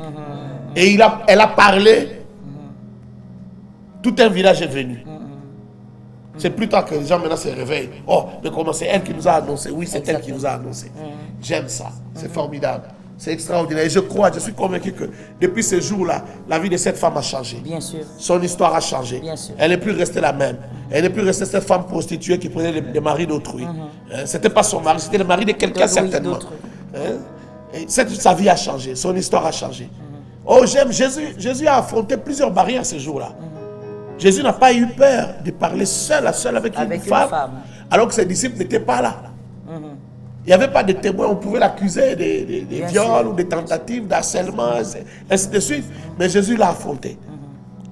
Et elle a parlé. Tout un village est venu. C'est plus tard que les gens maintenant se réveillent. Oh, mais comment c'est elle qui nous a annoncé? Oui, c'est elle qui nous a annoncé. J'aime ça. C'est formidable. C'est extraordinaire. Et je crois, je suis convaincu que depuis ce jour-là, la vie de cette femme a changé. Bien sûr. Son histoire a changé. Bien sûr. Elle n'est plus restée la même. Elle n'est plus restée cette femme prostituée qui prenait les maris d'autrui. C'était pas son mari, c'était le mari de quelqu'un certainement. Et sa vie a changé. Son histoire a changé. Oh, j'aime Jésus. Jésus a affronté plusieurs barrières ce jour-là. Jésus n'a pas eu peur de parler seul à seul avec une femme, alors que ses disciples n'étaient pas là. Il n'y avait pas de témoins, on pouvait l'accuser des viols ou des tentatives d'harcèlement, ainsi de suite. Mais Jésus l'a affronté.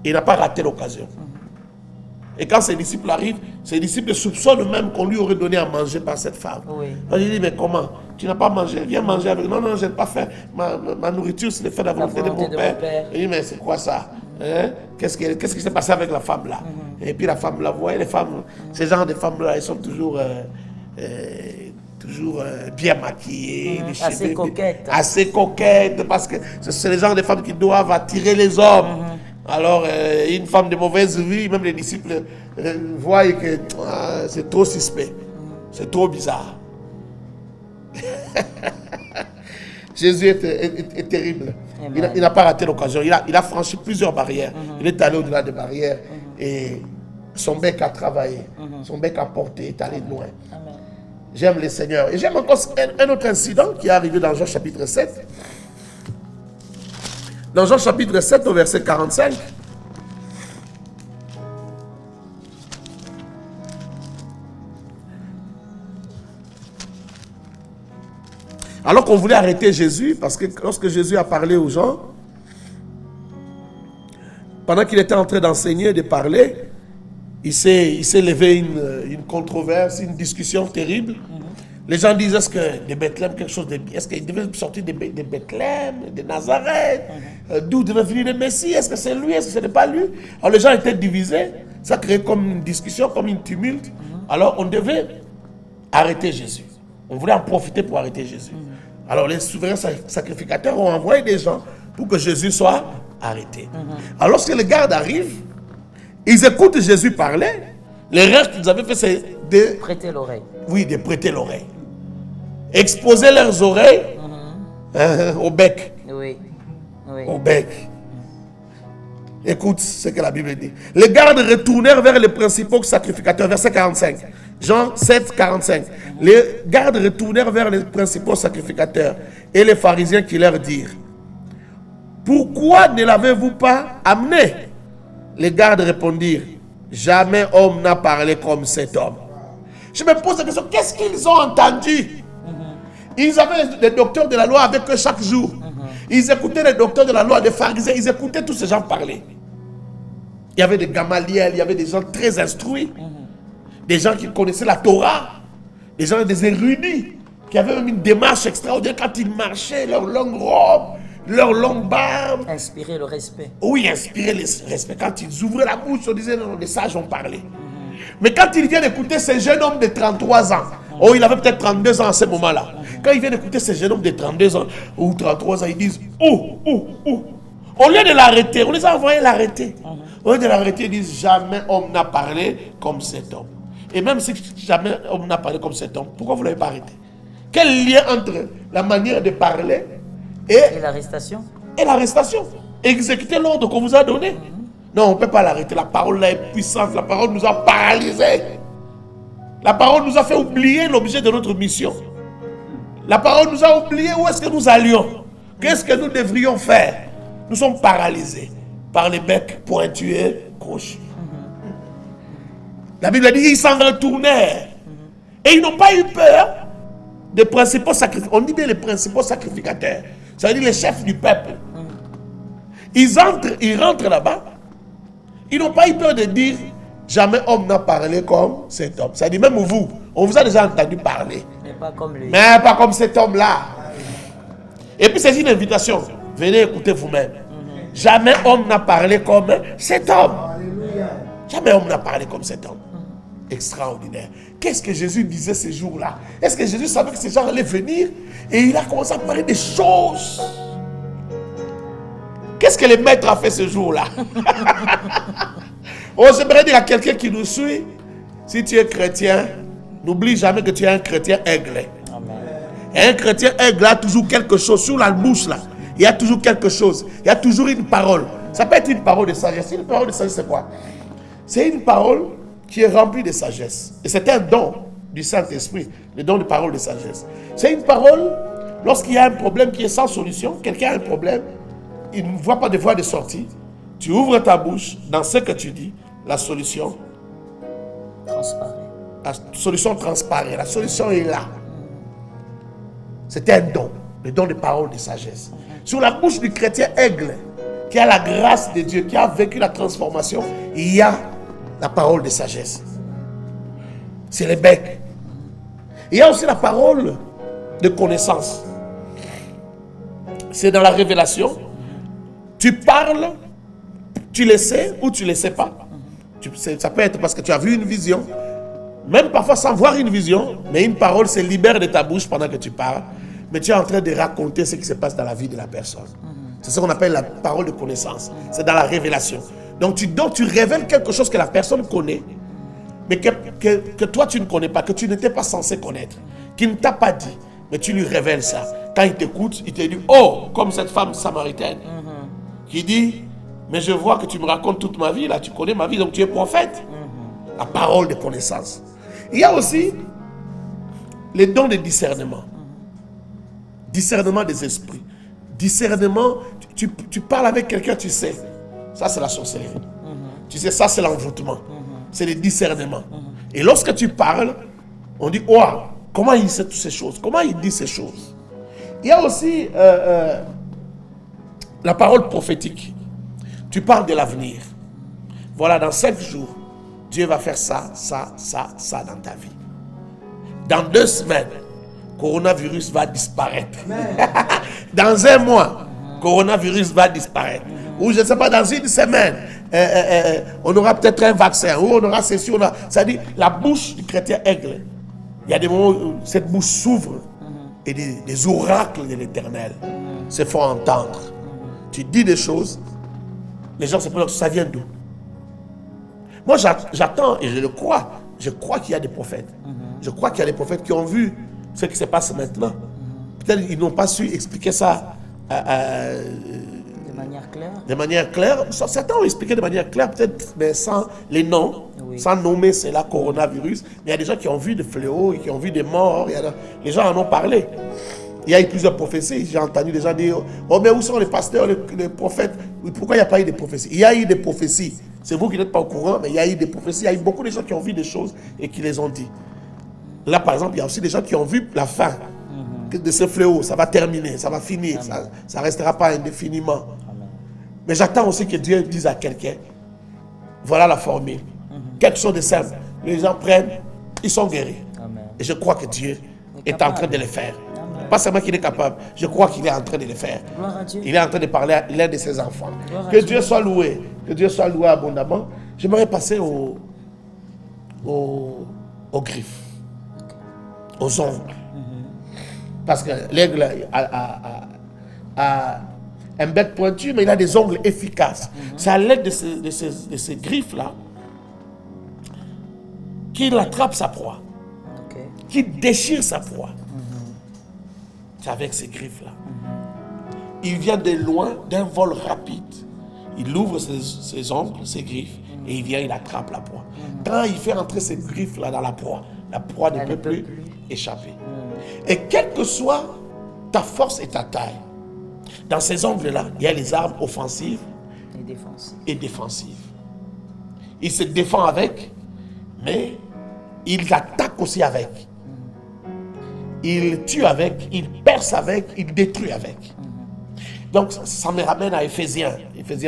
Il n'a pas raté l'occasion. Et quand ses disciples arrivent, ses disciples soupçonnent même qu'on lui aurait donné à manger par cette femme. Oui. Donc il dit, mais comment? Tu n'as pas mangé? Viens manger avec. Non, non, je n'ai pas fait. Ma nourriture, c'est de faire la volonté de mon père. Il dit, mais c'est quoi ça? Hein? Qu'est-ce qui s'est passé avec la femme là? Et puis la femme là, vous voyez, les femmes, ces genres de femmes là, elles sont toujours bien maquillées, assez coquettes. Assez coquettes, parce que c'est les genres de femmes qui doivent attirer les hommes. Alors, une femme de mauvaise vie, même les disciples voient que c'est trop suspect, c'est trop bizarre. Jésus est terrible. Il n'a pas raté l'occasion. Il a franchi plusieurs barrières. Il est allé au-delà des barrières. Et son bec a travaillé. Son bec a porté, est allé loin. Amen. J'aime le Seigneur. Et j'aime encore un autre incident qui est arrivé dans Jean chapitre 7. Dans Jean chapitre 7 au verset 45. Alors qu'on voulait arrêter Jésus, parce que lorsque Jésus a parlé aux gens, pendant qu'il était en train d'enseigner, de parler, il s'est levé une controverse, une discussion terrible. Les gens disent, est-ce que de Bethléem, quelque chose de bien, est-ce qu'il devait sortir de Bethléem, de Nazareth, d'où devait venir le Messie, est-ce que c'est lui, est-ce que ce n'est pas lui? Alors les gens étaient divisés, ça créait comme une discussion, comme une tumulte. Alors on devait arrêter Jésus. On voulait en profiter pour arrêter Jésus. Alors les souverains sacrificateurs ont envoyé des gens pour que Jésus soit arrêté. Alors lorsque les gardes arrivent, ils écoutent Jésus parler. L'erreur qu'ils avaient fait, c'est de Prêtez l'oreille. Oui, de prêter l'oreille. Exposer leurs oreilles au bec. Oui. Oui. Au bec. Écoute ce que la Bible dit. Les gardes retournèrent vers les principaux sacrificateurs. Verset 45. Jean 7, 45. Les gardes retournèrent vers les principaux sacrificateurs et les pharisiens qui leur dirent: pourquoi ne l'avez-vous pas amené? Les gardes répondirent: jamais homme n'a parlé comme cet homme. Je me pose la question, qu'est-ce qu'ils ont entendu? Ils avaient des docteurs de la loi avec eux chaque jour. Ils écoutaient les docteurs de la loi, des pharisiens, ils écoutaient tous ces gens parler. Il y avait des Gamaliel, il y avait des gens très instruits, des gens qui connaissaient la Torah, des gens, des érudits, qui avaient même une démarche extraordinaire quand ils marchaient, leur longue robe, leur longue barbe. Inspirer le respect. Oui, inspirer le respect. Quand ils ouvraient la bouche, on disait non, les sages ont parlé. Mais quand ils viennent écouter ces jeunes hommes de 33 ans, oh, il avait peut-être 32 ans à ce moment-là. Quand ils viennent écouter ces jeunes hommes de 32 ans ou 33 ans, ils disent oh. Au lieu de l'arrêter, on les a envoyés l'arrêter. Au lieu de l'arrêter, ils disent jamais homme n'a parlé comme cet homme. Et même si jamais homme n'a parlé comme cet homme, pourquoi vous ne l'avez pas arrêté? Quel lien entre la manière de parler Et l'arrestation? Et l'arrestation? Exécuter l'ordre qu'on vous a donné. Non, on ne peut pas l'arrêter. La parole là est puissante. La parole nous a paralysés. La parole nous a fait oublier l'objet de notre mission. La parole nous a oublié où est-ce que nous allions. Qu'est-ce que nous devrions faire? Nous sommes paralysés par les becs pointueux, crochus. La Bible dit qu'ils s'en retournèrent. Et ils n'ont pas eu peur des principaux sacrificateurs. On dit bien les principaux sacrificateurs. Ça veut dire les chefs du peuple. Ils rentrent là-bas. Ils n'ont pas eu peur de dire jamais homme n'a parlé comme cet homme. Ça dit même vous, on vous a déjà entendu parler. Mais pas comme lui. Mais pas comme cet homme-là. Et puis c'est une invitation. Venez écouter vous-même. Jamais homme n'a parlé comme cet homme. Jamais homme n'a parlé comme cet homme. Extraordinaire. Qu'est-ce que Jésus disait ces jours-là? Est-ce que Jésus savait que ces gens allaient venir? Et il a commencé à parler des choses. Qu'est-ce que le maître a fait ce jour-là? Oh, j'aimerais dire à quelqu'un qui nous suit, si tu es chrétien, n'oublie jamais que tu es un chrétien aigle. Et un chrétien aigle a toujours quelque chose sur la bouche là. Il y a toujours quelque chose. Il y a toujours une parole. Ça peut être une parole de sagesse. Une parole de sagesse, c'est quoi? C'est une parole qui est remplie de sagesse. Et c'est un don du Saint-Esprit, le don de parole de sagesse. C'est une parole, lorsqu'il y a un problème qui est sans solution, quelqu'un a un problème, il ne voit pas de voie de sortie, tu ouvres ta bouche, dans ce que tu dis, la solution Transparaît. La solution transparaît, la solution est là. C'est un don, le don de parole de sagesse. Sur la bouche du chrétien aigle, qui a la grâce de Dieu, qui a vécu la transformation, il y a la parole de sagesse. C'est le bec. Il y a aussi la parole de connaissance. C'est dans la révélation. Tu parles, tu le sais ou tu ne le sais pas. Ça peut être parce que tu as vu une vision, même parfois sans voir une vision, mais une parole se libère de ta bouche pendant que tu parles, mais tu es en train de raconter ce qui se passe dans la vie de la personne. C'est ce qu'on appelle la parole de connaissance. C'est dans la révélation. Donc tu révèles quelque chose que la personne connaît, mais que toi tu ne connais pas, que tu n'étais pas censé connaître, qui ne t'a pas dit, mais tu lui révèles ça. Quand il t'écoute, il te dit, oh, comme cette femme samaritaine, qui dit, mais je vois que tu me racontes toute ma vie, là, tu connais ma vie, donc tu es prophète. La parole de connaissance. Il y a aussi les dons de discernement. Discernement des esprits. Discernement, tu parles avec quelqu'un, tu sais. Ça, c'est la sorcellerie. Tu sais, ça, c'est l'envoûtement. C'est le discernement. Et lorsque tu parles, on dit, oh, comment il sait toutes ces choses? Comment il dit ces choses? Il y a aussi la parole prophétique. Tu parles de l'avenir. Voilà, dans 5 jours, Dieu va faire ça, ça, ça, ça dans ta vie. Dans 2 semaines, coronavirus va disparaître. Dans 1 mois, coronavirus va disparaître. Ou je ne sais pas, dans 1 semaine, on aura peut-être un vaccin. Ou on aura ceci, on aura... C'est-à-dire, la bouche du chrétien aigle, il y a des moments où cette bouche s'ouvre et des oracles de l'Éternel se font entendre. Tu dis des choses, les gens se posent, ça vient d'où? Moi, j'attends et je le crois. Je crois qu'il y a des prophètes. Je crois qu'il y a des prophètes qui ont vu ce qui se passe maintenant. Peut-être qu'ils n'ont pas su expliquer ça De manière claire. de manière claire. Certains ont expliqué de manière claire, peut-être, mais sans les noms, sans nommer cela coronavirus. Mais il y a des gens qui ont vu des fléaux, qui ont vu des morts. Les gens en ont parlé. Il y a eu plusieurs prophéties. J'ai entendu des gens dire, oh, mais où sont les pasteurs, les prophètes? Pourquoi il n'y a pas eu de prophéties? Il y a eu des prophéties. C'est vous qui n'êtes pas au courant, mais il y a eu des prophéties. Il y a eu beaucoup de gens qui ont vu des choses et qui les ont dit. Là, par exemple, il y a aussi des gens qui ont vu la fin de ce fléau. Ça va terminer, ça va finir. Ça ne restera pas indéfiniment. Amen. Mais j'attends aussi que Dieu dise à quelqu'un, voilà la formule. Quelque chose de simple. Les gens prennent, ils sont guéris. Amen. Et je crois que Dieu est en train de le faire. Amen. Pas seulement qu'il est capable, je crois qu'il est en train de le faire. Il est en train de parler à l'un de ses enfants. Que Dieu soit loué. Que Dieu soit loué abondamment. J'aimerais passer aux griffes, aux ongles. Parce que l'aigle a un bec pointu, mais il a des ongles efficaces. C'est à l'aide de ces griffes-là qu'il attrape sa proie, qu'il déchire sa proie. C'est avec ces griffes-là. Il vient de loin, d'un vol rapide. Il ouvre ses ongles, ses griffes, et il vient, il attrape la proie. Quand il fait entrer ses griffes-là dans la proie ne peut plus échapper. Et quelle que soit ta force et ta taille, dans ces ongles-là, il y a les armes offensives et défensives. Il se défend avec, mais il attaque aussi avec. Il tue avec, il perce avec, il détruit avec. Donc ça me ramène à Éphésiens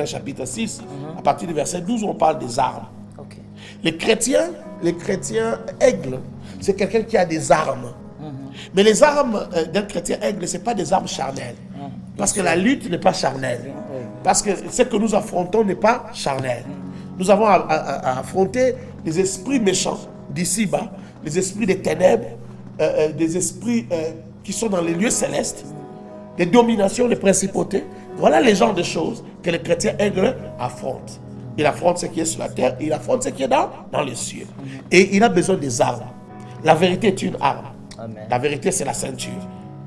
chapitre 6, à partir du verset 12, on parle des armes. Les chrétiens aigles, c'est quelqu'un qui a des armes. Mais les armes d'un chrétien aigle, ce n'est pas des armes charnelles. Parce que la lutte n'est pas charnelle. Parce que ce que nous affrontons n'est pas charnel. Nous avons à affronter les esprits méchants d'ici-bas, les esprits des ténèbres, des esprits qui sont dans les lieux célestes, des dominations, des principautés. Voilà les genres de choses que les chrétiens aigles affrontent. Il affronte ce qui est sur la terre, il affronte ce qui est dans les cieux. Et il a besoin des armes. La vérité est une arme. Amen. La vérité, c'est la ceinture.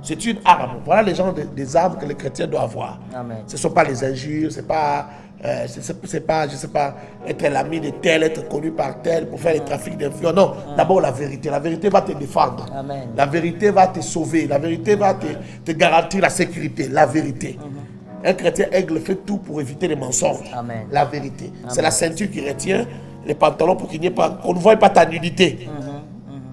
C'est une arme. Voilà les genres des armes que les chrétiens doivent avoir. Amen. Ce ne sont pas les injures, c'est pas, je sais pas, être l'ami de tel, être connu par tel pour faire les trafics d'influence. Non, d'abord la vérité. La vérité va te défendre. Amen. La vérité va te sauver. La vérité va te garantir la sécurité. La vérité. Un chrétien aigle fait tout pour éviter les mensonges. Amen. La vérité. C'est la ceinture qui retient les pantalons pour qu'il n'y ait pas, qu'on ne voie pas ta nudité.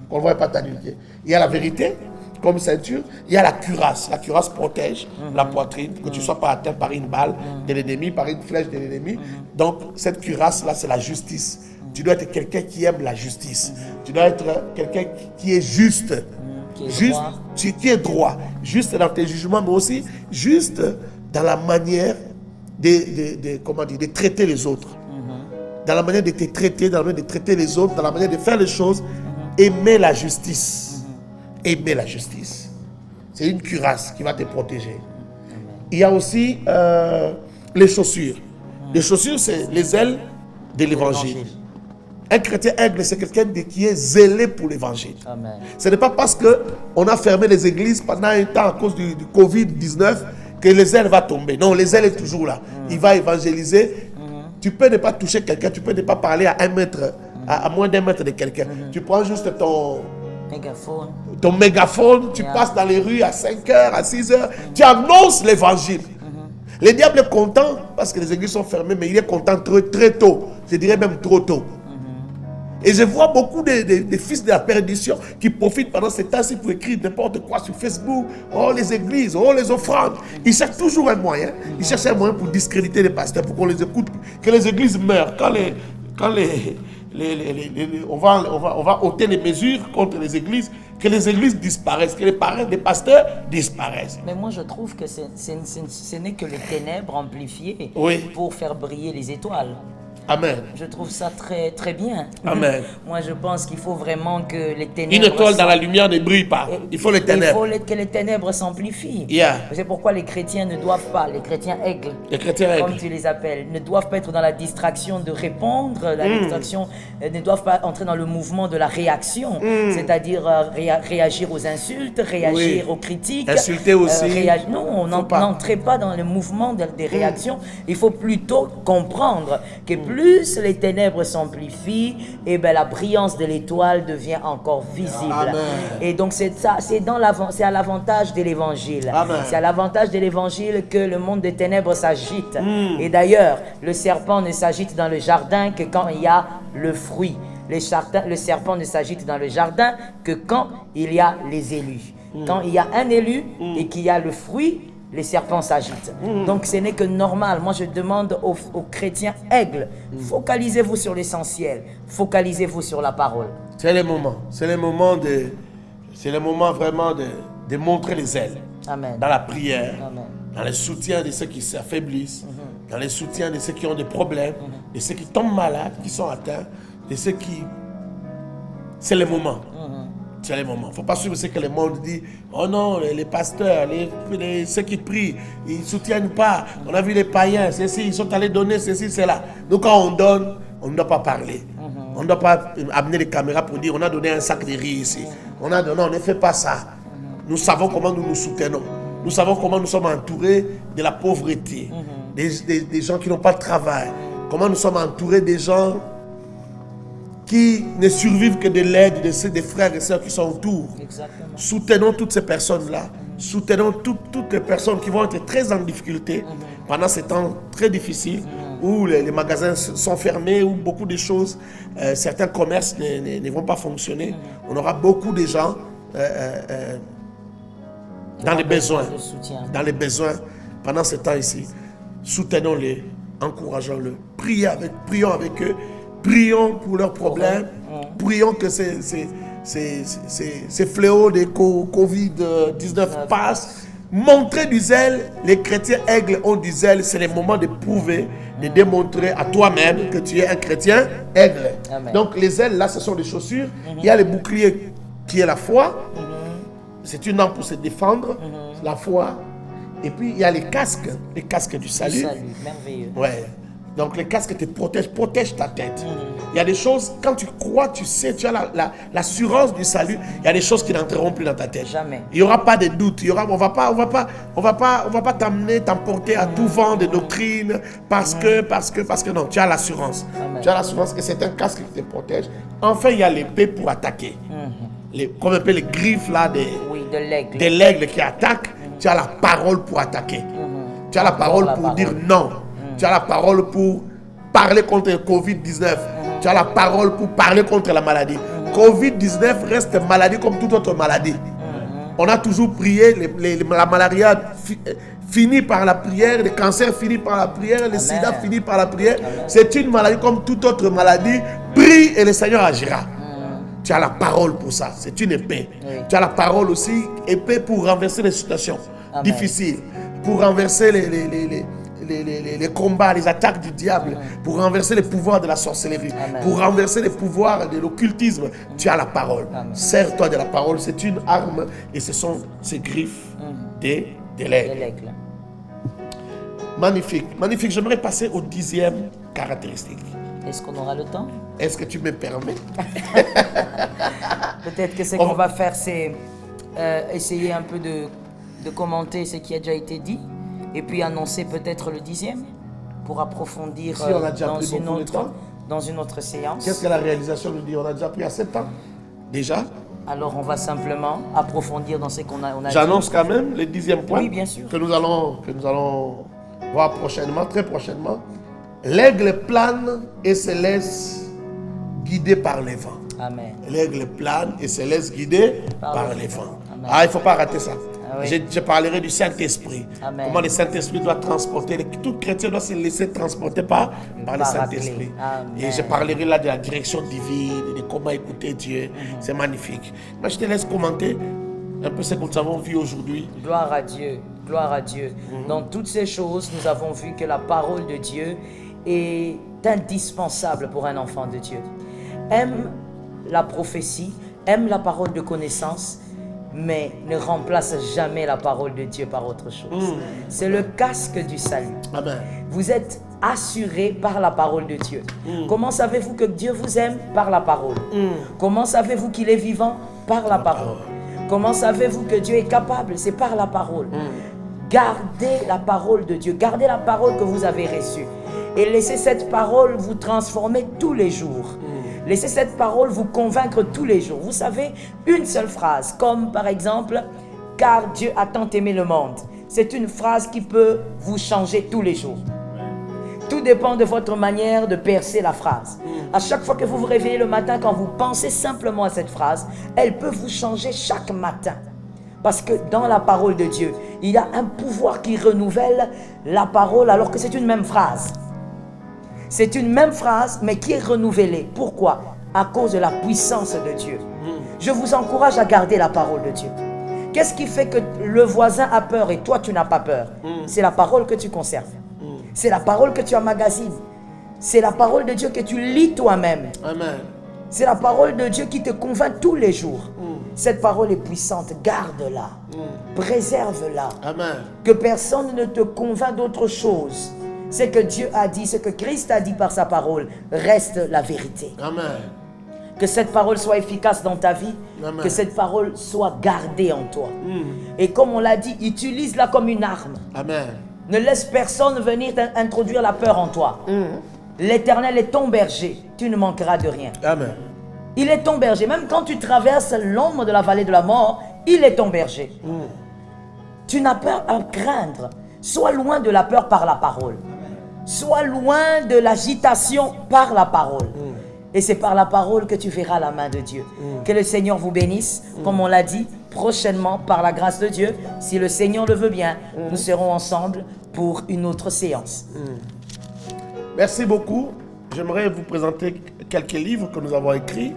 Qu'on ne voie pas ta nudité. Il y a la vérité comme ceinture, il y a la cuirasse. La cuirasse protège la poitrine, que tu ne sois pas atteint par une balle de l'ennemi, par une flèche de l'ennemi. Donc cette cuirasse-là, c'est la justice. Tu dois être quelqu'un qui aime la justice. Tu dois être quelqu'un qui est juste. Qui est droit. Juste dans tes jugements, mais aussi juste dans la manière de traiter les autres. Dans la manière de te traiter, dans la manière de traiter les autres, dans la manière de faire les choses. Aimer la justice. Aimer la justice. C'est une cuirasse qui va te protéger. Il y a aussi les chaussures. Les chaussures, c'est les ailes de l'évangile. Un chrétien aigle, c'est quelqu'un qui est zélé pour l'évangile. Ce n'est pas parce qu'on a fermé les églises pendant un temps à cause du Covid-19 que les ailes vont tomber. Non, les ailes sont toujours là. Il va évangéliser. Tu peux ne pas toucher quelqu'un, tu peux ne pas parler à 1 mètre, à moins d'1 mètre de quelqu'un. Tu prends juste Mégaphone. Ton mégaphone, tu passes dans les rues à 5 heures, à 6 heures, tu annonces l'évangile. Le diable est content parce que les églises sont fermées, mais il est content très tôt. Je dirais même trop tôt. Et je vois beaucoup de fils de la perdition qui profitent pendant ces temps-ci pour écrire n'importe quoi sur Facebook. Oh, les églises, oh, les offrandes. Ils cherchent toujours un moyen. Ils cherchent un moyen pour discréditer les pasteurs, pour qu'on les écoute, que les églises meurent. On va ôter les mesures contre les églises, que les églises disparaissent, que les pasteurs disparaissent. Mais moi, je trouve que ce n'est que les ténèbres amplifiées pour faire briller les étoiles. Amen. Je trouve ça très, très bien. Amen. Moi, je pense qu'il faut vraiment que les ténèbres... Une étoile dans la lumière ne brille pas. Il faut les ténèbres. Il faut que les ténèbres s'amplifient. Yeah. C'est pourquoi les chrétiens ne doivent pas, les chrétiens aigles, comme tu les appelles, ne doivent pas être dans la distraction de répondre, la distraction, ne doivent pas entrer dans le mouvement de la réaction, c'est-à-dire réagir aux insultes, réagir aux critiques. Insulter aussi. Non, n'entrez pas dans le mouvement des réactions. Il faut plutôt comprendre que plus les ténèbres s'amplifient, et ben la brillance de l'étoile devient encore visible. Amen. Et donc c'est à l'avantage de l'évangile. C'est à l'avantage de l'évangile que le monde des ténèbres s'agite. Et d'ailleurs, le serpent ne s'agite dans le jardin que quand il y a le fruit. Le serpent ne s'agite dans le jardin que quand il y a les élus. Quand il y a un élu et qu'il y a le fruit, les serpents s'agitent. Donc ce n'est que normal. Moi je demande aux chrétiens aigles, focalisez-vous sur l'essentiel, focalisez-vous sur la parole. C'est le moment. C'est le moment vraiment de montrer les ailes. Amen. Dans la prière, Amen. dans le soutien de ceux qui s'affaiblissent, dans le soutien de ceux qui ont des problèmes, de ceux qui tombent malades, qui sont atteints, de ceux qui... C'est le moment. C'est le moment. Il ne faut pas suivre ce que le monde dit. Oh non, les pasteurs, ceux qui prient, ils ne soutiennent pas. On a vu les païens, ils sont allés donner ceci, cela. Donc quand on donne, on ne doit pas parler. On ne doit pas amener les caméras pour dire on a donné un sac de riz ici. On a donné, on ne fait pas ça. Nous savons comment nous nous soutenons. Nous savons comment nous sommes entourés de la pauvreté, des gens qui n'ont pas de travail. Comment nous sommes entourés des gens qui ne survivent que de l'aide des frères et sœurs qui sont autour. Exactement. Soutenons toutes ces personnes-là. Soutenons toutes les personnes qui vont être très en difficulté pendant ces temps très difficiles où les magasins sont fermés, où beaucoup de choses, certains commerces ne vont pas fonctionner. On aura beaucoup de gens dans les besoins. Dans les besoins pendant ce temps ici. Soutenons-les, encourageons-les, prions avec eux. Prions pour leurs problèmes. Prions que ces fléaux de Covid-19 passent. Montrez du zèle. Les chrétiens aigles ont du zèle. C'est le moment de prouver, de démontrer à toi-même que tu es un chrétien aigle. Amen. Donc les ailes là, ce sont des chaussures. Il y a le bouclier qui est la foi. C'est une arme pour se défendre. La foi. Et puis il y a les casques du salut. Merveilleux. Ouais. Donc les casques te protègent ta tête. Il y a des choses, quand tu crois, tu sais, tu as l'assurance du salut, il y a des choses qui n'entreront plus dans ta tête. Jamais. Il n'y aura pas de doute. On va pas t'emporter à tout vent de doctrine parce que non, tu as l'assurance. Tu as l'assurance que c'est un casque qui te protège. Enfin, il y a l'épée pour attaquer. Comme un peu les griffes là de l'aigle qui attaque. Tu as la parole pour attaquer. Tu as la parole pour dire non. Tu as la parole pour parler contre le Covid-19. Tu as la parole pour parler contre la maladie. Covid-19 reste maladie comme toute autre maladie. On a toujours prié, la malaria finit par la prière, le cancer finit par la prière, le sida finit par la prière. C'est une maladie comme toute autre maladie. Prie et le Seigneur agira. Tu as la parole pour ça. C'est une épée. Tu as la parole aussi, épée pour renverser les situations difficiles, pour renverser les combats, les attaques du diable, pour renverser les pouvoirs de la sorcellerie, pour renverser les pouvoirs de l'occultisme. Tu as la parole. Sers-toi de la parole. C'est une arme et ce sont ces griffes de l'aigle. Magnifique, magnifique. J'aimerais passer au 10e caractéristique. Est-ce qu'on aura le temps? Est-ce que tu me permets? Peut-être que ce qu'on va faire, c'est essayer un peu de commenter ce qui a déjà été dit. Et puis annoncer peut-être le 10e pour approfondir dans une autre séance. Qu'est-ce que la réalisation nous dit? On a déjà pris assez de temps. Déjà? Alors on va simplement approfondir dans ce qu'on a J'annonce dit. quand même le 10e point Oui, bien sûr. que nous allons voir prochainement, très prochainement. L'aigle plane et se laisse guider par les vents. Amen. L'aigle plane et se laisse guider par les vents. Amen. Ah, il ne faut pas rater ça. Ah oui. Je parlerai du Saint-Esprit. Amen. Comment le Saint-Esprit doit transporter. Tout chrétien doit se laisser transporter par le Saint-Esprit. Amen. Et je parlerai là de la direction divine, de comment écouter Dieu. C'est magnifique. Mais je te laisse commenter un peu ce que nous avons vu aujourd'hui. Gloire à Dieu, gloire à Dieu. Dans toutes ces choses, nous avons vu que la parole de Dieu est indispensable pour un enfant de Dieu. Aime la prophétie, aime la parole de connaissance, mais ne remplace jamais la parole de Dieu par autre chose. C'est le casque du salut. Amen. Vous êtes assuré par la parole de Dieu. Comment savez-vous que Dieu vous aime? Par la parole. Comment savez-vous qu'il est vivant? Par la parole. Comment savez-vous que Dieu est capable? C'est par la parole. Gardez la parole de Dieu. Gardez la parole que vous avez reçue. Et laissez cette parole vous transformer tous les jours. Laissez cette parole vous convaincre tous les jours. Vous savez, une seule phrase, comme par exemple, « Car Dieu a tant aimé le monde ». C'est une phrase qui peut vous changer tous les jours. Tout dépend de votre manière de percer la phrase. À chaque fois que vous vous réveillez le matin, quand vous pensez simplement à cette phrase, elle peut vous changer chaque matin. Parce que dans la parole de Dieu, il y a un pouvoir qui renouvelle la parole alors que c'est une même phrase. C'est une même phrase, mais qui est renouvelée. Pourquoi? À cause de la puissance de Dieu. Je vous encourage à garder la parole de Dieu. Qu'est-ce qui fait que le voisin a peur et toi tu n'as pas peur? C'est la parole que tu conserves. C'est la parole que tu emmagasines. C'est la parole de Dieu que tu lis toi-même. Amen. C'est la parole de Dieu qui te convainc tous les jours. Cette parole est puissante. Garde-la. Préserve-la. Amen. Que personne ne te convainc d'autre chose. Ce que Dieu a dit, ce que Christ a dit par sa parole, reste la vérité. Amen. Que cette parole soit efficace dans ta vie. Amen. Que cette parole soit gardée en toi. Et comme on l'a dit, utilise-la comme une arme. Amen. Ne laisse personne venir introduire la peur en toi. L'Éternel est ton berger. Tu ne manqueras de rien. Amen. Il est ton berger. Même quand tu traverses l'ombre de la vallée de la mort, il est ton berger. Tu n'as pas à craindre. Sois loin de la peur par la parole. Sois loin de l'agitation par la parole. Et c'est par la parole que tu verras la main de Dieu. Que le Seigneur vous bénisse. Comme on l'a dit, prochainement, par la grâce de Dieu, si le Seigneur le veut bien, nous serons ensemble pour une autre séance. Merci beaucoup. J'aimerais vous présenter quelques livres que nous avons écrits.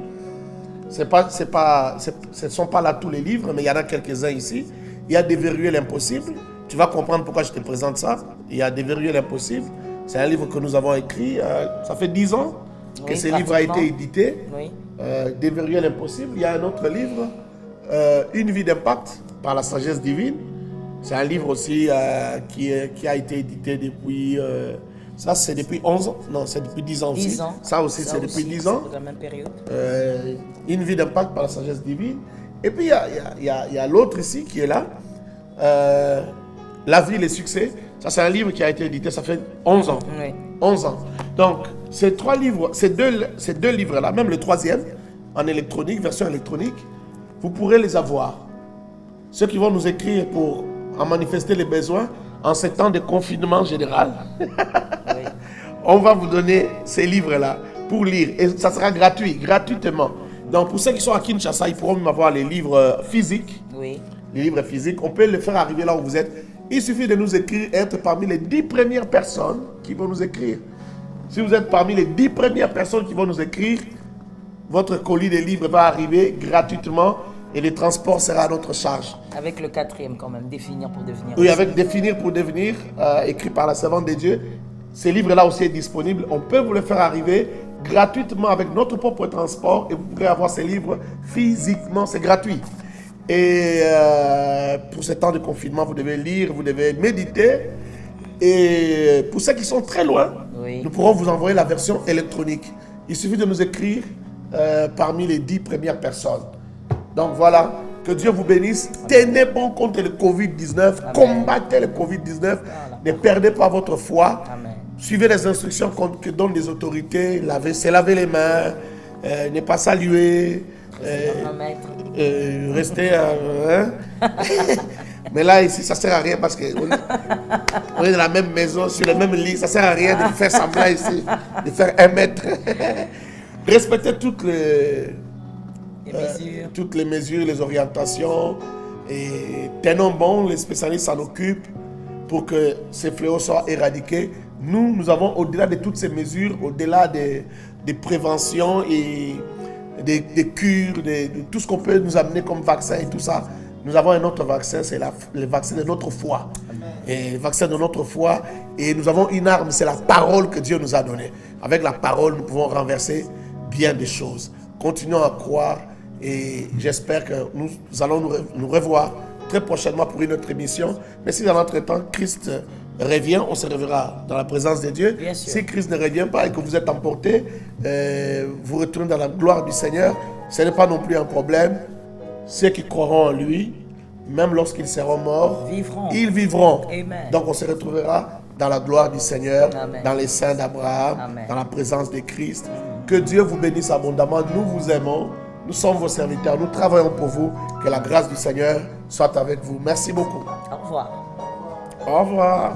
Ce ne sont pas là tous les livres, mais il y en a quelques-uns ici. Il y a Déverrouiller l'impossible. Tu vas comprendre pourquoi je te présente ça. Il y a Déverrouiller l'impossible. C'est un livre que nous avons écrit. Ça fait 10 ans que ce livre a été édité. Oui. Déverrouiller l'impossible. Il y a un autre livre, Une vie d'impact par la sagesse divine. C'est un livre aussi qui a été édité depuis... ça, c'est depuis 11 ans. Non, c'est depuis 10 ans aussi. 10 ans. Ça aussi, c'est depuis 10 ans. C'est la même période. Une vie d'impact par la sagesse divine. Et puis, il y a l'autre ici qui est là. La vie, les succès. Ça, c'est un livre qui a été édité, ça fait 11 ans. Oui. 11 ans. Donc, ces trois livres, ces deux livres-là, même le troisième, en électronique, version électronique, vous pourrez les avoir. Ceux qui vont nous écrire pour en manifester les besoins en ces temps de confinement général, on va vous donner ces livres-là pour lire. Et ça sera gratuit, gratuitement. Donc, pour ceux qui sont à Kinshasa, ils pourront même avoir les livres physiques. Oui. Les livres physiques, on peut les faire arriver là où vous êtes. Il suffit de nous écrire, être parmi les 10 premières personnes qui vont nous écrire. Si vous êtes parmi les 10 premières personnes qui vont nous écrire, votre colis de livres va arriver gratuitement et le transport sera à notre charge. Avec le quatrième quand même, définir pour devenir. Oui, avec Définir pour devenir, écrit par la servante de Dieu. Ces livres-là aussi est disponible. On peut vous le faire arriver gratuitement avec notre propre transport et vous pourrez avoir ces livres physiquement, c'est gratuit. Et pour ce temps de confinement, vous devez lire, vous devez méditer. Et pour ceux qui sont très loin, Oui. nous pourrons vous envoyer la version électronique. Il suffit de nous écrire parmi les 10 premières personnes. Donc voilà, que Dieu vous bénisse. Tenez bon contre le Covid-19. Combattez le Covid-19. Ne perdez pas votre foi. Amen. Suivez les instructions que donnent les autorités. Se laver les mains, ne pas saluer, Un mètre. Rester hein? Mais là, ici, ça ne sert à rien parce qu'on est dans la même maison, sur le même lit. Ça ne sert à rien de faire semblant ici, de faire 1 mètre. Respectez toutes les mesures, les orientations. Et tenons bon, les spécialistes s'en occupent pour que ces fléaux soient éradiqués. Nous avons, au-delà de toutes ces mesures, au-delà des préventions et des cures, de tout ce qu'on peut nous amener comme vaccin et tout ça, nous avons un autre vaccin, c'est le vaccin de notre foi. Et le vaccin de notre foi. Et nous avons une arme, c'est la parole que Dieu nous a donnée. Avec la parole, nous pouvons renverser bien des choses. Continuons à croire et j'espère que nous allons nous revoir très prochainement pour une autre émission. Mais si dans l'entretemps, Christ revient, on se reverra dans la présence de Dieu. Si Christ ne revient pas et que vous êtes emportés, vous retournez dans la gloire du Seigneur, ce n'est pas non plus un problème. Ceux qui croiront en lui, même lorsqu'ils seront morts, ils vivront. Amen. Donc on se retrouvera dans la gloire du Seigneur, Amen. dans les seins d'Abraham, Amen. dans la présence de Christ. Que Dieu vous bénisse abondamment. Nous vous aimons. Nous sommes vos serviteurs. Nous travaillons pour vous. Que la grâce du Seigneur soit avec vous. Merci beaucoup. Au revoir. Au revoir.